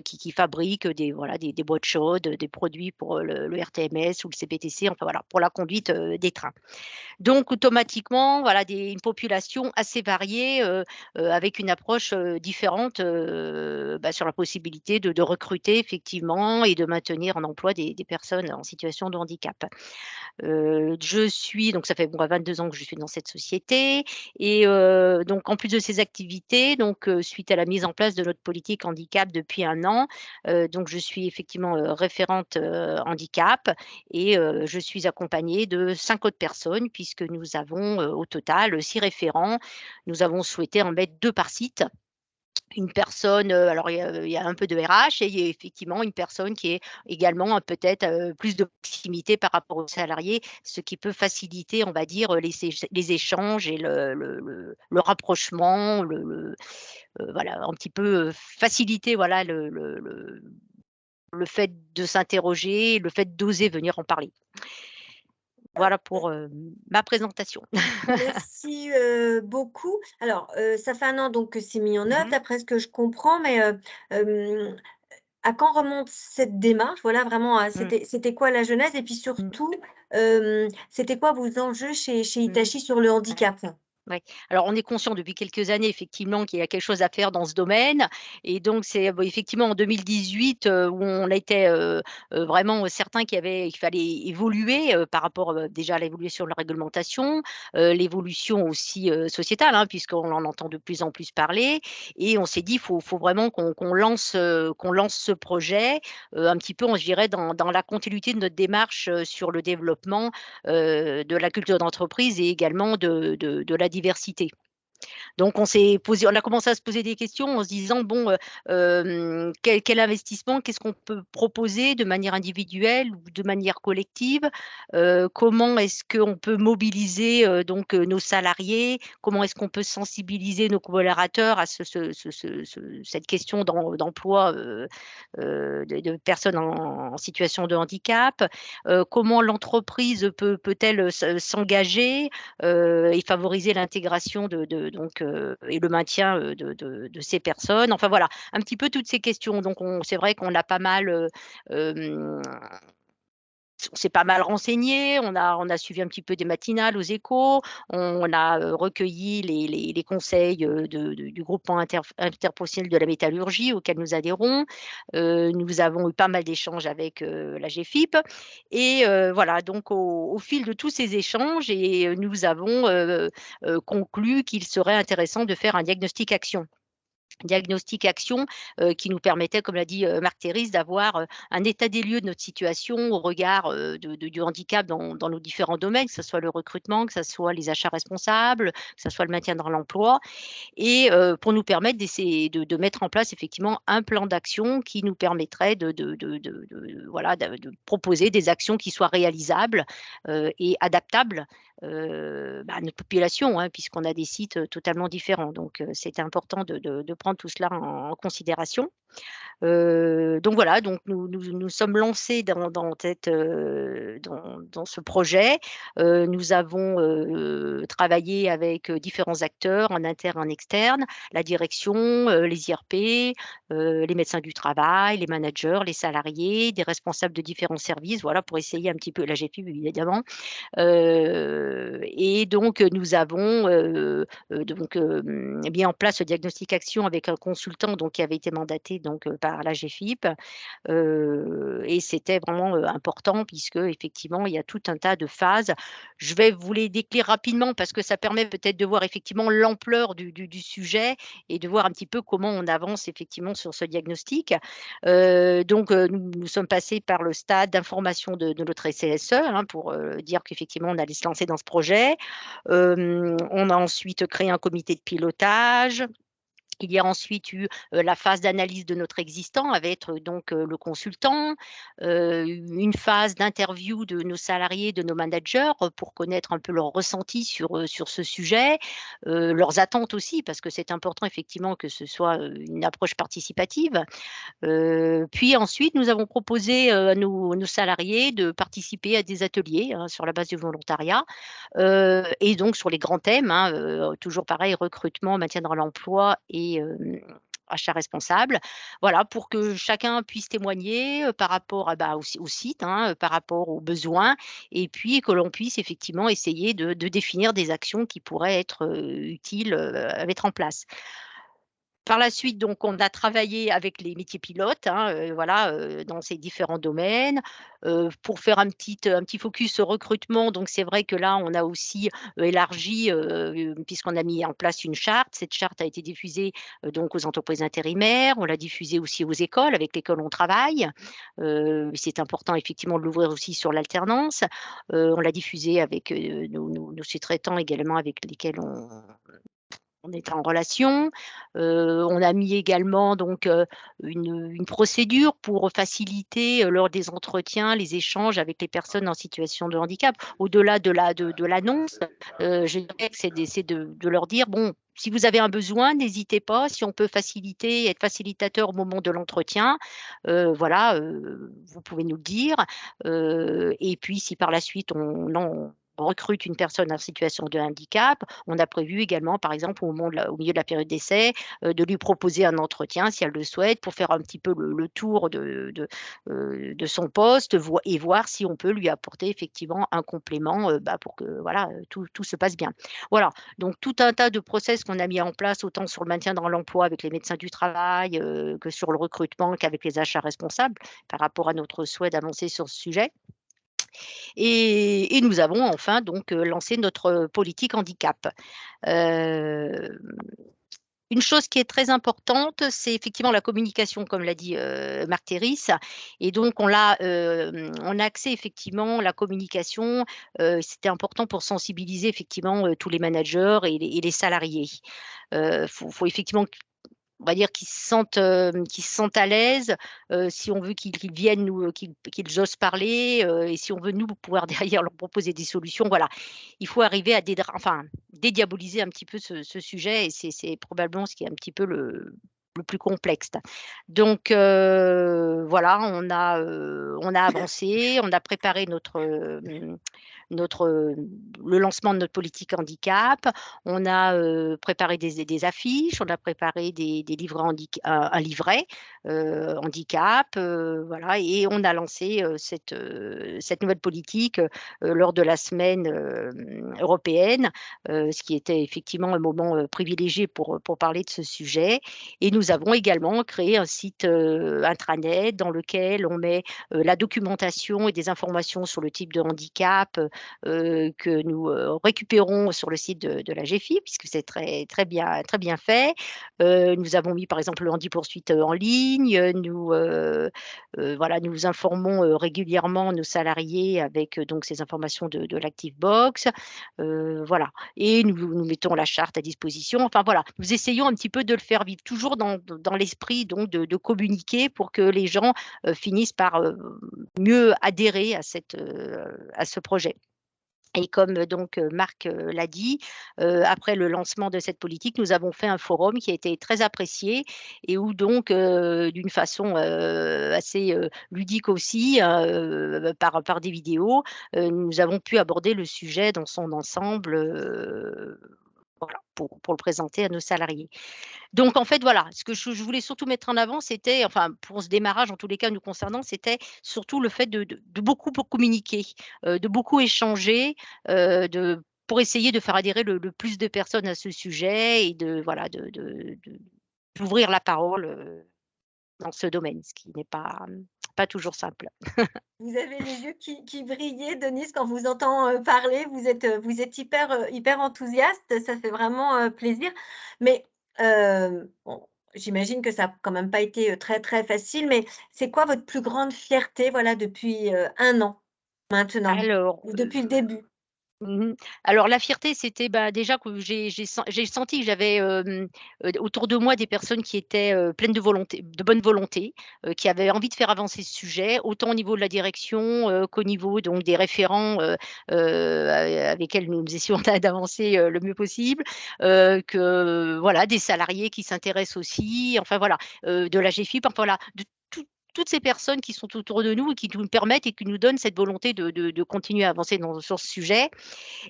qui fabriquent des boîtes chaudes, des produits pour, le RTMS ou le CBTC, enfin voilà, pour la conduite, des trains. Donc automatiquement, voilà une population assez variée, avec une approche, différente, sur la possibilité de recruter effectivement et de maintenir en emploi des personnes en situation de handicap. Donc ça fait 22 ans que je suis dans cette société et donc en plus de ces activités, suite à la mise en place de notre politique handicap depuis 1 an, donc je suis effectivement, référente, handicap et je suis accompagnée de 5 autres personnes puisque nous avons, au total, 6 référents. Nous avons souhaité en mettre 2 par site. Une personne, alors il y a un peu de RH et il y a effectivement une personne qui est également, peut-être, plus de proximité par rapport aux salariés, ce qui peut faciliter, on va dire, les échanges et le rapprochement, voilà, un petit peu, faciliter, voilà, le fait de s'interroger, le fait d'oser venir en parler. Voilà pour, ma présentation. Merci, beaucoup. Alors, ça fait 1 an donc que c'est mis en œuvre d'après ce que je comprends, mais, à quand remonte cette démarche? Voilà, vraiment, c'était quoi la genèse? Et puis surtout, c'était quoi vos enjeux chez Hitachi sur le handicap? Ouais. Alors, on est conscient depuis quelques années effectivement qu'il y a quelque chose à faire dans ce domaine et donc c'est, effectivement en 2018, où on était, vraiment certains qu'il fallait évoluer, par rapport, déjà à l'évolution de la réglementation, l'évolution aussi, sociétale, hein, puisqu'on en entend de plus en plus parler et on s'est dit: «Faut vraiment qu'on lance ce projet», un petit peu, je dirais dans la continuité de notre démarche, sur le développement, de la culture d'entreprise et également de la diversité. Donc on a commencé à se poser des questions en se disant bon, quel investissement, qu'est-ce qu'on peut proposer de manière individuelle ou de manière collective? Comment est-ce qu'on peut mobiliser, donc nos salariés? Comment est-ce qu'on peut sensibiliser nos collaborateurs à cette question d'emploi, de personnes en situation de handicap? Comment l'entreprise peut-elle s'engager et favoriser l'intégration donc et le maintien, de ces personnes. Enfin voilà, un petit peu toutes ces questions. Donc c'est vrai qu'on a pas mal, on s'est pas mal renseigné, on a suivi un petit peu des matinales aux Échos, on a, recueilli les conseils, du groupement interprofessionnel de la métallurgie auquel nous adhérons. Nous avons eu pas mal d'échanges avec, la GFIP et voilà, donc au fil de tous ces échanges nous avons, conclu qu'il serait intéressant de faire un diagnostic action. Diagnostic action, qui nous permettait, comme l'a dit, Marc Thérisse, d'avoir, un état des lieux de notre situation au regard, du handicap dans nos différents domaines, que ce soit le recrutement, que ce soit les achats responsables, que ce soit le maintien dans l'emploi et pour nous permettre d'essayer de mettre en place effectivement un plan d'action qui nous permettrait voilà, de proposer des actions qui soient réalisables, et adaptables, à notre population, hein, puisqu'on a des sites, totalement différents. Donc c'était important de prendre tout cela en considération. Donc voilà, donc nous sommes lancés dans ce projet. Nous avons, travaillé avec, différents acteurs en interne, en externe, la direction, les IRP, les médecins du travail, les managers, les salariés, des responsables de différents services, voilà, pour essayer un petit peu la GFIP évidemment. Et donc nous avons, mis en place ce diagnostic action avec un consultant donc qui avait été mandaté donc par la GFIP. Et c'était vraiment, important puisque effectivement il y a tout un tas de phases. Je vais vous les décrire rapidement parce que ça permet peut-être de voir effectivement l'ampleur du sujet et de voir un petit peu comment on avance effectivement sur ce diagnostic. Donc nous sommes passés par le stade d'information de notre CSE, hein, pour, dire qu'effectivement on allait se lancer dans ce projet. On a ensuite créé un comité de pilotage. Il y a ensuite eu, la phase d'analyse de notre existant avec donc, le consultant, une phase d'interview de nos salariés, de nos managers, pour connaître un peu leurs ressentis sur ce sujet, leurs attentes aussi parce que c'est important effectivement que ce soit, une approche participative. Puis ensuite, nous avons proposé, à nos salariés de participer à des ateliers, hein, sur la base du volontariat, et donc sur les grands thèmes, hein, toujours pareil, recrutement, maintien dans l'emploi et achat responsable. Voilà, pour que chacun puisse témoigner, par rapport à, bah, au site, hein, par rapport aux besoins et puis que l'on puisse effectivement essayer de définir des actions qui pourraient être, utiles, à mettre en place. Par la suite, donc, on a travaillé avec les métiers pilotes, hein, voilà, dans ces différents domaines, pour faire un petit focus sur recrutement. Donc c'est vrai que là, on a aussi, élargi, puisqu'on a mis en place une charte. Cette charte a été diffusée, donc aux entreprises intérimaires. On l'a diffusée aussi aux écoles avec lesquelles on travaille. C'est important effectivement de l'ouvrir aussi sur l'alternance. On l'a diffusée avec, nos sous-traitants également avec lesquels on est en relation. On a mis également donc, une procédure pour faciliter, lors des entretiens, les échanges avec les personnes en situation de handicap. Au-delà de l'annonce, je dirais que c'est de leur dire: «Bon, si vous avez un besoin, n'hésitez pas, si on peut faciliter, être facilitateur au moment de l'entretien, voilà, vous pouvez nous le dire». Et puis si par la suite on recrute une personne en situation de handicap, on a prévu également, par exemple, au milieu de la période d'essai, de lui proposer un entretien si elle le souhaite pour faire un petit peu le tour de son poste, voir si on peut lui apporter effectivement un complément, pour que voilà, tout se passe bien. Voilà, donc tout un tas de process qu'on a mis en place autant sur le maintien dans l'emploi avec les médecins du travail, que sur le recrutement, qu'avec les achats responsables, par rapport à notre souhait d'avancer sur ce sujet. Et nous avons enfin donc, lancé notre politique handicap. Hem Une chose qui est très importante, c'est effectivement la communication, comme l'a dit, Marc Terris, et donc on a axé effectivement la communication, c'était important pour sensibiliser effectivement, tous les managers et les salariés. Faut effectivement on va dire qu'ils se sentent à l'aise, si on veut qu'ils viennent nous, qu'ils osent parler, et si on veut nous pouvoir derrière leur proposer des solutions, voilà. Il faut arriver à dédiaboliser un petit peu ce sujet et c'est probablement ce qui est un petit peu le plus complexe. Donc voilà, on a avancé, on a préparé le lancement de notre politique handicap. On a, préparé des affiches, on a préparé des livrets un livret, handicap, voilà et on a lancé, cette nouvelle politique, lors de la semaine, européenne, ce qui était effectivement un moment, privilégié pour parler de ce sujet et nous avons également créé un site, intranet dans lequel on met, la documentation et des informations sur le type de handicap, que nous, récupérons sur le site de la GEFI puisque c'est très bien fait. Nous avons mis par exemple le handi poursuite, en ligne, voilà, nous informons, régulièrement nos salariés avec, donc ces informations de l'Active Box, voilà et nous mettons la charte à disposition. Enfin voilà, nous essayons un petit peu de le faire vivre, toujours dans l'esprit donc de communiquer pour que les gens, finissent par, mieux adhérer à ce projet. Et comme, donc, Marc, l'a dit, après le lancement de cette politique, nous avons fait un forum qui a été très apprécié et où donc, d'une façon, assez, ludique aussi, par des vidéos, nous avons pu aborder le sujet dans son ensemble, voilà, pour le présenter à nos salariés. Donc en fait, voilà, ce que je voulais surtout mettre en avant, c'était enfin, pour ce démarrage, en tous les cas nous concernant, c'était surtout le fait de beaucoup pour communiquer, de beaucoup échanger, pour essayer de faire adhérer le plus de personnes à ce sujet et de voilà, d'ouvrir la parole, dans ce domaine, ce qui n'est pas toujours simple. Vous avez les yeux qui brillaient, Denise, quand vous entend, parler. Vous êtes hyper, hyper enthousiaste. Ça fait vraiment, plaisir. Mais, bon, j'imagine que ça a quand même pas été, très, très facile, mais c'est quoi votre plus grande fierté, voilà, depuis, 1 an maintenant? Alors, Ou depuis le début? Mmh. Alors la fierté, c'était, bah, déjà que j'ai senti que j'avais, autour de moi des personnes qui étaient, pleines de bonne volonté, qui avaient envie de faire avancer ce sujet, autant au niveau de la direction, qu'au niveau donc des référents, avec lesquels nous essayons d'avancer, le mieux possible, que voilà, des salariés qui s'intéressent aussi, enfin voilà, de la GFIP, enfin voilà, de toutes ces personnes qui sont autour de nous et qui nous permettent et qui nous donnent cette volonté de continuer à avancer sur ce sujet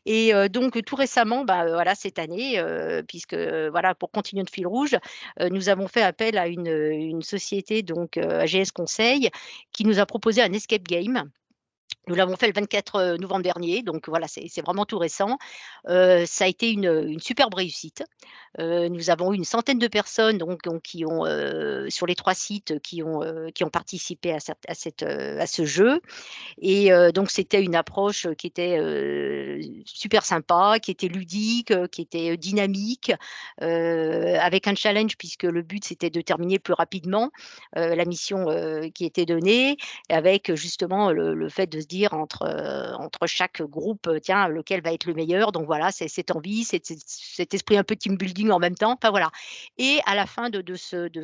et donc tout récemment, bah, voilà cette année, puisque, voilà pour continuer notre fil rouge, nous avons fait appel à une société donc, AGS Conseil qui nous a proposé un escape game. Nous l'avons fait le 24, novembre dernier, donc voilà, c'est vraiment tout récent. Ça a été une superbe réussite. Nous avons eu une centaine de personnes donc qui ont, sur les 3 sites, qui ont participé à ce jeu. Et donc c'était une approche, qui était, super sympa, qui était ludique, qui était, dynamique, avec un challenge puisque le but c'était de terminer plus rapidement, la mission, qui était donnée avec justement le fait de se dire entre chaque groupe, tiens lequel va être le meilleur donc voilà, c'est cette envie, cet esprit un peu team building en même temps, enfin voilà et à la fin de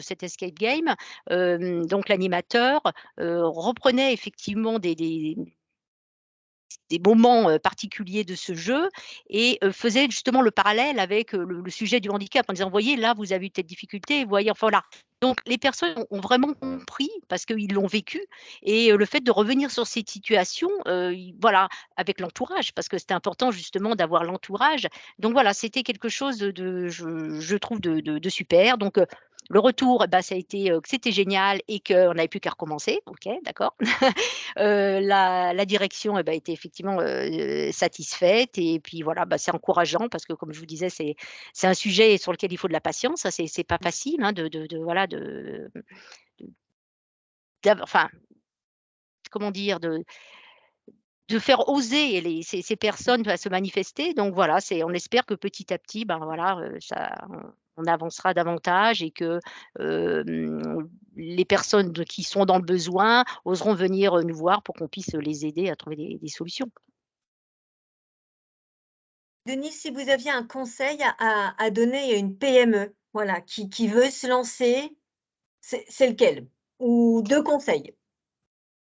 cet escape game, donc l'animateur, reprenait effectivement des moments, particuliers de ce jeu et faisait justement le parallèle avec, le sujet du handicap en disant: «Voyez là, vous avez eu telle difficulté, voyez» enfin voilà. Donc les personnes ont vraiment compris parce qu'ils l'ont vécu et le fait de revenir sur cette situation, i voilà, avec l'entourage parce que c'était important justement d'avoir l'entourage. Donc voilà, c'était quelque chose je trouve de super donc le retour, bah, ça a été, que c'était génial et qu'on n'avait plus qu'à recommencer. OK, d'accord. La direction, bah, était effectivement, satisfaite et puis voilà, bah, c'est encourageant parce que comme je vous disais, c'est un sujet sur lequel il faut de la patience, ça c'est pas facile, hein, de voilà, enfin, comment dire? De faire oser ces personnes, bah, se manifester donc voilà, on espère que petit à petit, ben, voilà, ça on avancera davantage et que, les personnes qui sont dans le besoin oseront venir, nous voir pour qu'on puisse les aider à trouver des solutions. Denise, si vous aviez un conseil à donner à une PME, voilà, qui veut se lancer, c'est lequel? Ou 2 conseils?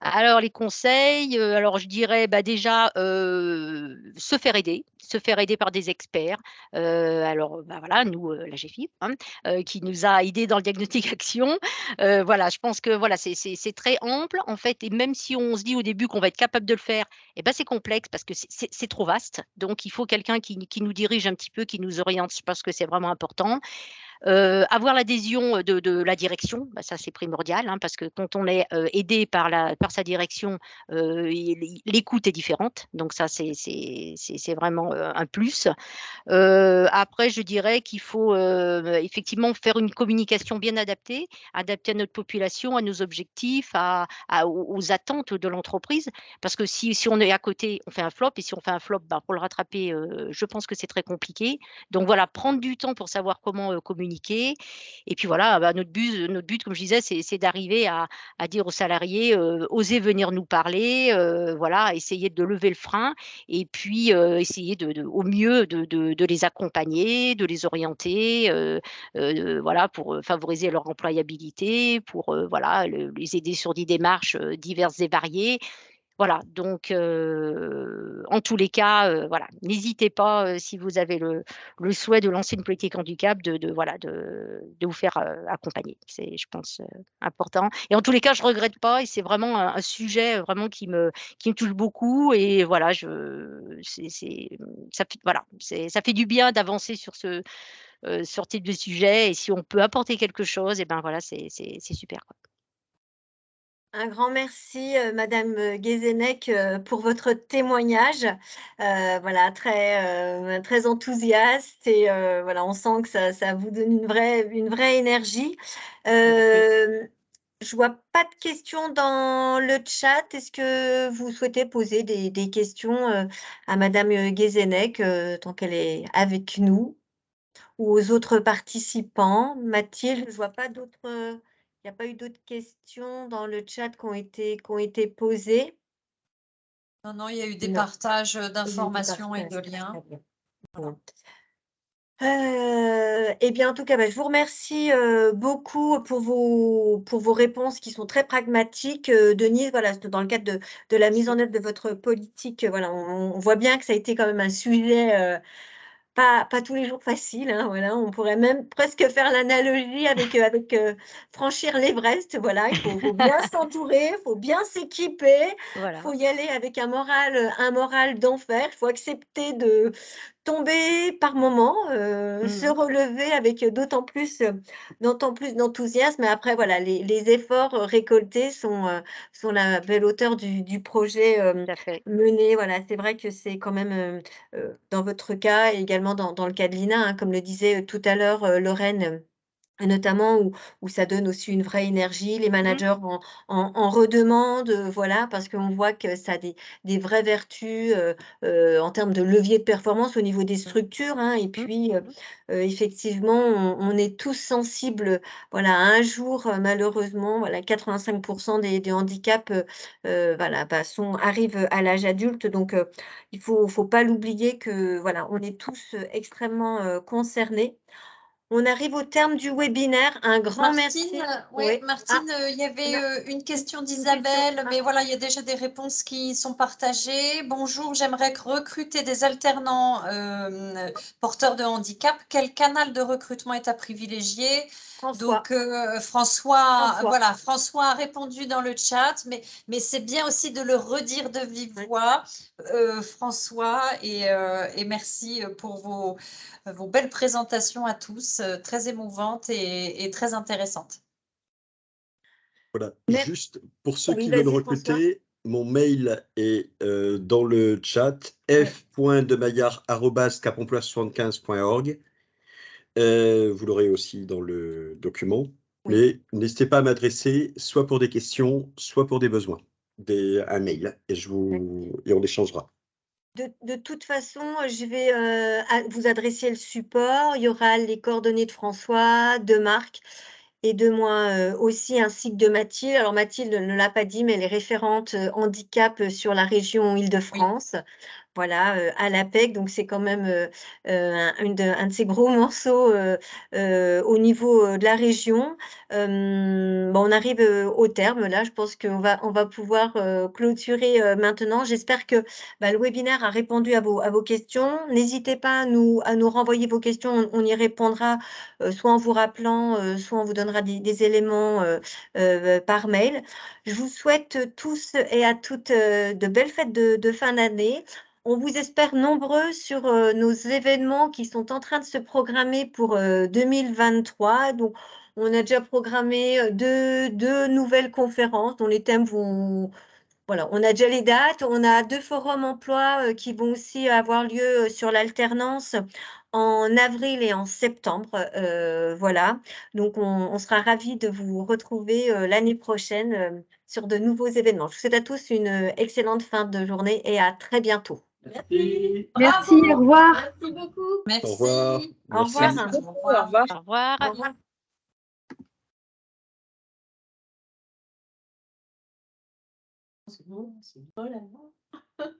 Alors les conseils, alors je dirais, bah, déjà, se faire aider par des experts. Alors, bah, voilà, nous, la GFIP, hein, qui nous a aidés dans le diagnostic action. Voilà, je pense que voilà, c'est très ample en fait et même si on se dit au début qu'on va être capable de le faire et ben, c'est complexe parce que c'est trop vaste. Donc il faut quelqu'un qui nous dirige un petit peu, qui nous oriente. Je pense que c'est vraiment important. Avoir l'adhésion, de la direction, bah, ça c'est primordial, hein, parce que quand on est, aidé par sa direction, l'écoute est différente, donc ça c'est vraiment, un plus. Après je dirais qu'il faut, effectivement faire une communication bien adaptée à notre population, à nos objectifs, aux attentes de l'entreprise. Parce que si on est à côté, on fait un flop et si on fait un flop, ben, pour le rattraper, je pense que c'est très compliqué. Donc voilà, prendre du temps pour savoir comment, communiquer et puis voilà, bah, notre but comme je disais, c'est d'arriver à dire aux salariés, «Osez venir nous parler», voilà, essayer de lever le frein et puis, essayer au mieux de les accompagner, de les orienter, voilà, pour, favoriser leur employabilité, pour, voilà, les aider sur des démarches, diverses et variées. Voilà, donc en tous les cas, voilà, n'hésitez pas, si vous avez le souhait de lancer une politique handicap voilà, de vous faire, accompagner. C'est, je pense, important et en tous les cas, je regrette pas et c'est vraiment un sujet, vraiment qui me touche beaucoup et voilà, ça fait voilà, ça fait du bien d'avancer sur ce type de sujet et si on peut apporter quelque chose et ben, voilà, c'est super, quoi. Un grand merci, madame, Guézennec, pour votre témoignage. Voilà, très enthousiaste et voilà, on sent que ça vous donne une vraie énergie. Merci. Je vois pas de questions dans le chat. Est-ce que vous souhaitez poser des questions, à madame, Guézennec, tant qu'elle est avec nous? Ou aux autres participants. Mathilde, je vois pas d'autres, il n'y a pas eu d'autres questions dans le chat qui ont été posées? Non, non, il y a eu des Non, partages, il y a eu des d'informations et partages, de très liens. bien. Voilà. Bon. Et bien, en tout cas, bah, je vous remercie, beaucoup pour vos réponses qui sont très pragmatiques, Denise. Voilà, dans le cadre de la mise en œuvre de votre politique, voilà, on voit bien que ça a été quand même un sujet, pas tous les jours facile, hein, voilà. On pourrait même presque faire l'analogie avec franchir l'Everest, voilà. Il faut bien s'entourer, il faut bien s'équiper, il Voilà. faut y aller avec un moral d'enfer. Il faut accepter de tomber par moments, se Mmh. relever avec d'autant plus d'enthousiasme. Mais après voilà, les efforts, récoltés sont la belle hauteur du projet, Tout à fait. mené. Voilà, c'est vrai que c'est quand même, dans votre cas et également dans le cas de Lina, hein, comme le disait, tout à l'heure, Lorraine, notamment où ça donne aussi une vraie énergie. Les Mmh. managers en redemandent, voilà, parce qu'on voit que ça a des vraies vertus, en termes de levier de performance au niveau des Mmh. structures, hein. Et Mmh. puis, Mmh. effectivement, on est tous sensibles, voilà, à un jour, malheureusement, voilà, 85 des handicaps, voilà, bah, arrivent à l'âge adulte. Donc, il faut pas l'oublier que, voilà, on est tous, extrêmement, concernés. On arrive au terme du webinaire. Un grand Martine, merci. ouais, Oui. Ah, Martine, il y avait, on a une question une question. d'Isabelle, Ah, mais voilà, il y a déjà des réponses qui sont partagées. Bonjour, j'aimerais recruter des alternants, porteurs de handicap. Quel canal de recrutement est à privilégier? François. Donc, François, François. voilà, François a répondu dans le chat, mais c'est bien aussi de le redire de vive Oui. voix, François, et merci pour vos belles présentations à tous, très émouvantes et très intéressantes. Voilà, Mais juste pour ceux oui, qui veulent vas-y François. recruter, mon mail est dans le chat Oui. f.demaillard@casemploi75.org. Vous l'aurez aussi dans le document, Oui. mais n'hésitez pas à m'adresser soit pour des questions, soit pour des besoins, un mail et on échangera. De toute façon, je vais vous adresser le support. Il y aura les coordonnées de François, de Marc et de moi aussi, ainsi que de Mathilde. Alors Mathilde ne l'a pas dit, mais elle est référente handicap sur la région Île-de-France. Voilà, à l'APEC, donc c'est quand même, un de ces gros morceaux, au niveau, de la région. Bon, on arrive, au terme là, je pense on va pouvoir, clôturer, maintenant. J'espère que, le webinaire a répondu à vos questions. N'hésitez pas à nous renvoyer vos questions, on y répondra, soit en vous rappelant, soit on vous donnera des éléments, par mail. Je vous souhaite tous et à toutes, de belles fêtes de fin d'année. On vous espère nombreux sur nos événements qui sont en train de se programmer pour 2023. Donc, on a déjà programmé deux nouvelles conférences dont les thèmes vont. Voilà, on a déjà les dates. On a 2 forums emploi qui vont aussi avoir lieu sur l'alternance en avril et en septembre. Voilà, donc on sera ravis de vous retrouver l'année prochaine sur de nouveaux événements. Je vous souhaite à tous une excellente fin de journée et à très bientôt. Merci. Merci, Bravo. au revoir. Merci beaucoup. Merci. Au revoir. Au revoir. Merci Au beaucoup, revoir. au revoir. Au revoir. Au revoir. C'est bon, c'est bon, là, non